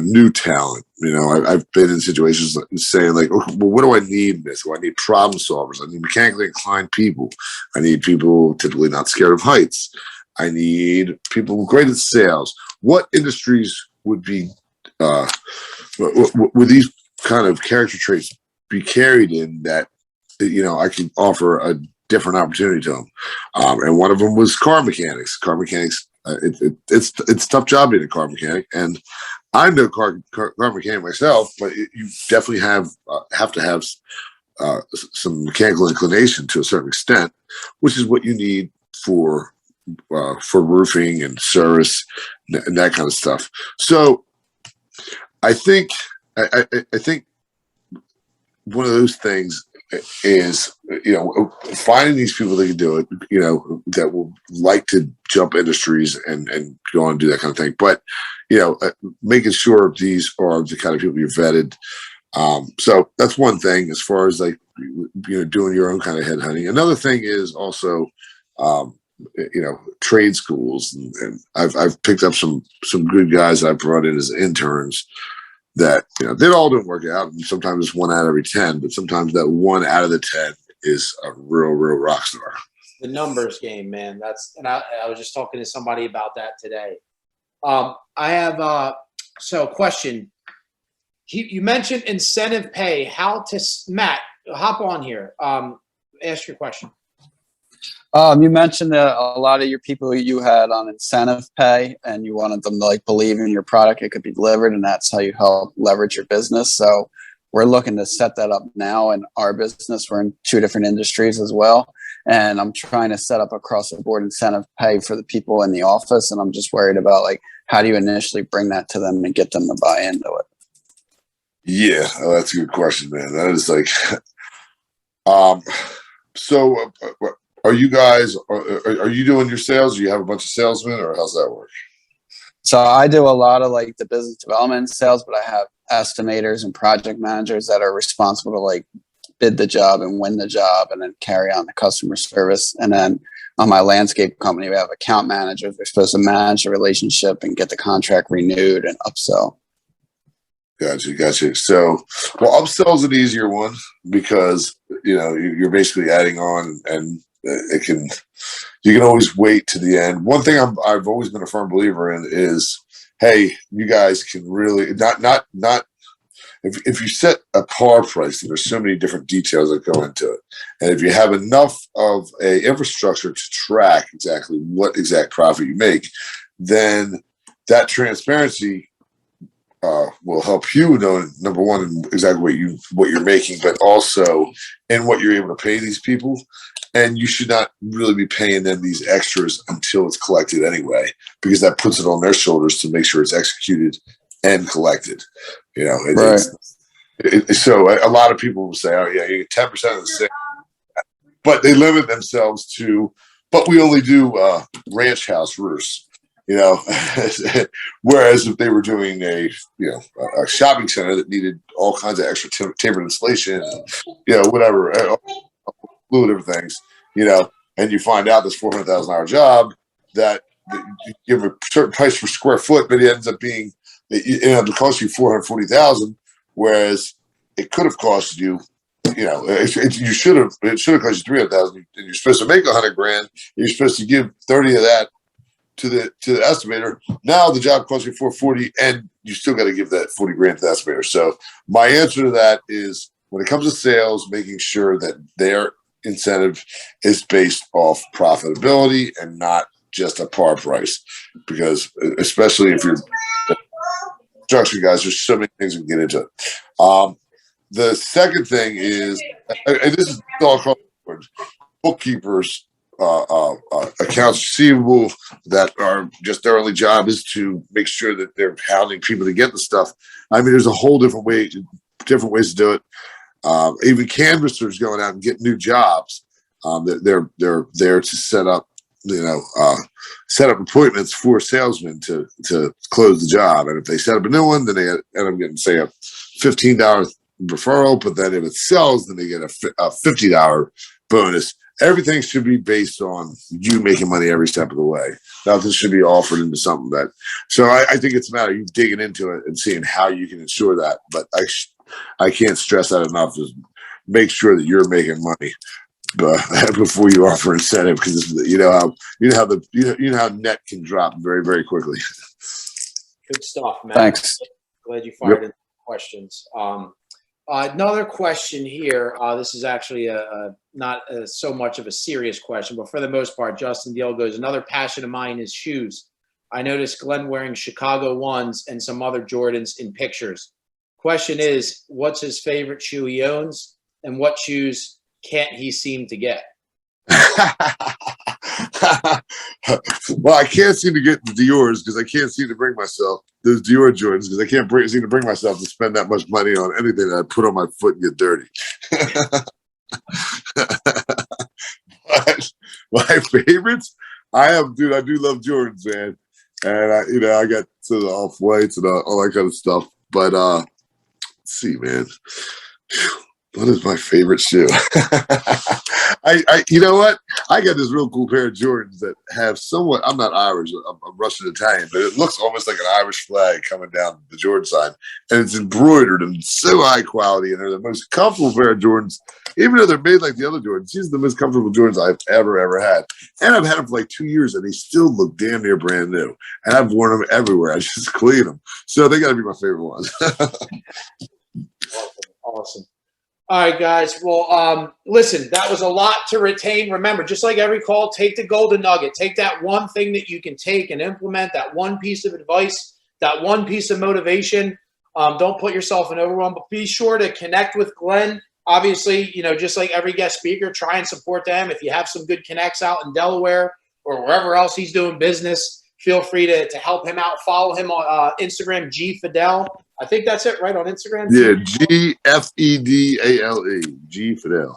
C: new talent. I've been in situations saying like, okay, well, what do I need in this? Well, I need problem solvers. I need mechanically inclined people. I need people typically not scared of heights. I need people great at sales. What industries would be, would these kind of character traits be carried in that, I can offer a different opportunity to them? And one of them was car mechanics. Car mechanics, it's a tough job being a car mechanic, and I'm no car mechanic myself, but you definitely have to have some mechanical inclination to a certain extent, which is what you need for roofing and service and that kind of stuff. So I think one of those things is, finding these people that can do it, that will like to jump industries and go on and do that kind of thing. But, making sure these are the kind of people you're vetted. So that's one thing as far as like, doing your own kind of headhunting. Another thing is also, trade schools. And I've picked up some good guys I've brought in as interns that, they all don't work out. And sometimes it's 1 out of every 10, but sometimes that 1 out of the 10 is a real rock star.
A: The numbers game, man. I was just talking to somebody about that today. I have so question. You mentioned incentive pay. Matt, hop on here. Ask your question.
D: You mentioned that a lot of your people you had on incentive pay, and you wanted them to like believe in your product, it could be delivered, and that's how you help leverage your business. So we're looking to set that up now in our business. We're in 2 different industries as well, and I'm trying to set up across the board incentive pay for the people in the office. And I'm just worried about like, how do you initially bring that to them and get them to buy into it?
C: Yeah, that's a good question, man. That is like, so. Are you guys, are you doing your sales? Do you have a bunch of salesmen, or how's that work?
D: So I do a lot of like the business development sales, but I have estimators and project managers that are responsible to like bid the job and win the job and then carry on the customer service. And then on my landscape company, we have account managers. They're supposed to manage the relationship and get the contract renewed and upsell.
C: Gotcha. So, well, upsell is an easier one because, you're basically adding on, and you can always wait to the end. One thing I've always been a firm believer in is, hey, you guys can really not if you set a par price, and there's so many different details that go into it, and if you have enough of a infrastructure to track exactly what exact profit you make, then that transparency will help you know, number one, exactly what you're making, but also in what you're able to pay these people. And you should not really be paying them these extras until it's collected anyway, because that puts it on their shoulders to make sure it's executed and collected.
D: Right.
C: So a lot of people will say, oh yeah, you get 10% of the sale, but they limit themselves to, but we only do ranch house roofs. Whereas if they were doing a shopping center that needed all kinds of extra timber insulation, whatever, fluid different things, and you find out this $400,000 job that you give a certain price per square foot, but it ends up being, it cost you $440,000, whereas it could have cost you, it should have cost you $300,000, and you're supposed to make $100,000. And you're supposed to give 30 of that to the estimator. Now the job costs you $440,000, and you still got to give that $40,000 to the estimator. So my answer to that is, when it comes to sales, making sure that their incentive is based off profitability and not just a par price, because especially if you're construction guys, there's so many things we can get into it. The second thing is, and this is all across the board, bookkeepers, accounts receivable that are just their only job is to make sure that they're hounding people to get the stuff. I mean, there's a whole different ways to do it. Even canvassers going out and getting new jobs. They're there to set up appointments for salesmen to close the job. And if they set up a new one, then they end up getting, say, a $15 referral. But then if it sells, then they get a $50 bonus everything should be based on you making money every step of the way. Nothing should be offered into something that. So I think it's a matter of you digging into it and seeing how you can ensure that. But I can't stress that enough. Is make sure that you're making money before you offer incentive, because you know how net can drop very, very quickly.
A: Good stuff, man.
D: Thanks.
A: Glad you fired in questions. Another question here. This is actually not so much of a serious question, but for the most part, Justin Deal goes, another passion of mine is shoes. I noticed Glenn wearing Chicago 1s and some other Jordans in pictures. Question is, what's his favorite shoe he owns, and what shoes can't he seem to get?
C: Well, I can't seem to get the Dior's because I can't seem to bring myself those Dior Jordans because I can't seem to bring myself to spend that much money on anything that I put on my foot and get dirty. But my favorites, I do love Jordans, man, and I got some off whites and all that kind of stuff. But let's see, man. What is my favorite shoe? You know what? I got this real cool pair of Jordans that have somewhat. I'm not Irish. I'm Russian Italian, but it looks almost like an Irish flag coming down the Jordan side, and it's embroidered and so high quality, and they're the most comfortable pair of Jordans. Even though they're made like the other Jordans, these are the most comfortable Jordans I've ever had, and I've had them for like 2 years, and they still look damn near brand new. And I've worn them everywhere. I just clean them, so they got to be my favorite ones.
A: Awesome. All right, guys. Well, listen, that was a lot to retain. Remember, just like every call, take the golden nugget. Take that one thing that you can take and implement, that one piece of advice, that one piece of motivation. Don't put yourself in overwhelm, but be sure to connect with Glenn. Obviously, just like every guest speaker, try and support them. If you have some good connects out in Delaware or wherever else he's doing business, feel free to help him out. Follow him on Instagram, Fedale. I think that's it, right, on Instagram?
C: Yeah, Fedale. G Fedale.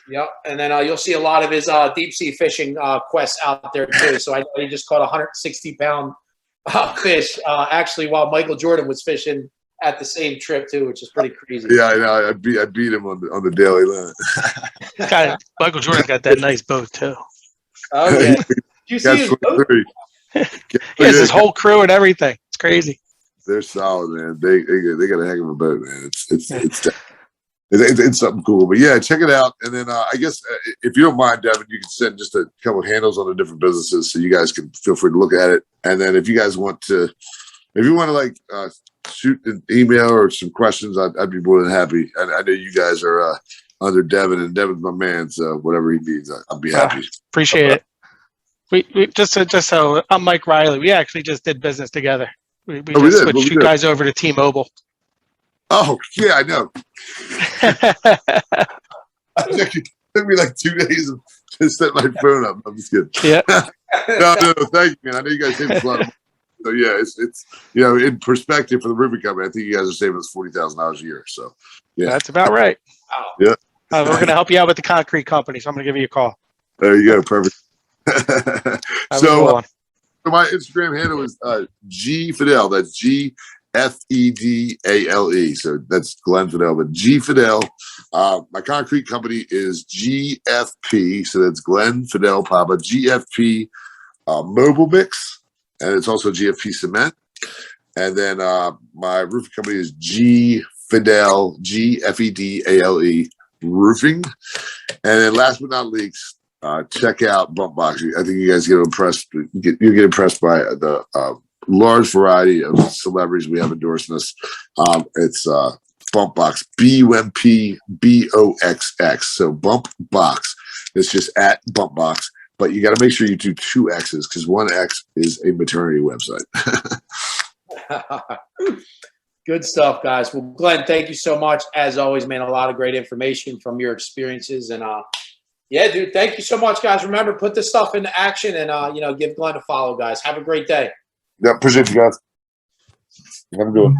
A: Yep. And then you'll see a lot of his deep sea fishing quests out there, too. So I know he just caught a 160-pound fish, actually, while Michael Jordan was fishing at the same trip, too, which is pretty crazy.
C: Yeah, I know. I beat him on the daily limit.
E: Michael Jordan's got that nice boat, too.
A: Oh, yeah. Did you see his boat?
E: He has his whole crew and everything. It's crazy.
C: They're solid, man. They got a heck of a boat, man. It's something cool. But yeah, check it out. And then I guess if you don't mind, Devin, you can send just a couple of handles on the different businesses so you guys can feel free to look at it. And then if you guys want to, like shoot an email or some questions, I'd be more than happy. I know you guys are under Devin, and Devin's my man, so whatever he needs, I'll be happy.
E: Appreciate it. We just so I'm Mike Riley. We actually just did business together. We just switched you guys over to T-Mobile.
C: Oh, yeah, I know. It took me like 2 days to set my phone up. I'm just kidding.
E: Yeah.
C: No, thank you, man. I know you guys saved us a lot of money. So, yeah, it's in perspective for the roofing company, I think you guys are saving us $40,000 a year. So, yeah.
E: That's about right.
C: Yeah.
E: We're going to help you out with the concrete company, so I'm going to give you a call.
C: There you go. Perfect. So my Instagram handle is G Fedale. That's GFEDALE. So that's Glenn Fedale, but G Fedale. My concrete company is GFP. So that's Glenn Fedale Papa. GFP Mobile Mix, and it's also GFP Cement. And then my roofing company is G Fedale, GFEDALE Roofing. And then last but not least, check out Bump Box. I think you guys get impressed. You get impressed by the large variety of celebrities we have endorsing us. It's Bump Box, BUMPBOXX. So Bump Box. It's just at Bump Box, but you got to make sure you do 2 X's because 1 X is a maternity website.
A: Good stuff, guys. Well, Glenn, thank you so much. As always, man, a lot of great information from your experiences. And yeah, dude, thank you so much, guys. Remember, put this stuff into action and, give Glenn a follow, guys. Have a great day.
C: Yeah, appreciate you guys. Have a good one.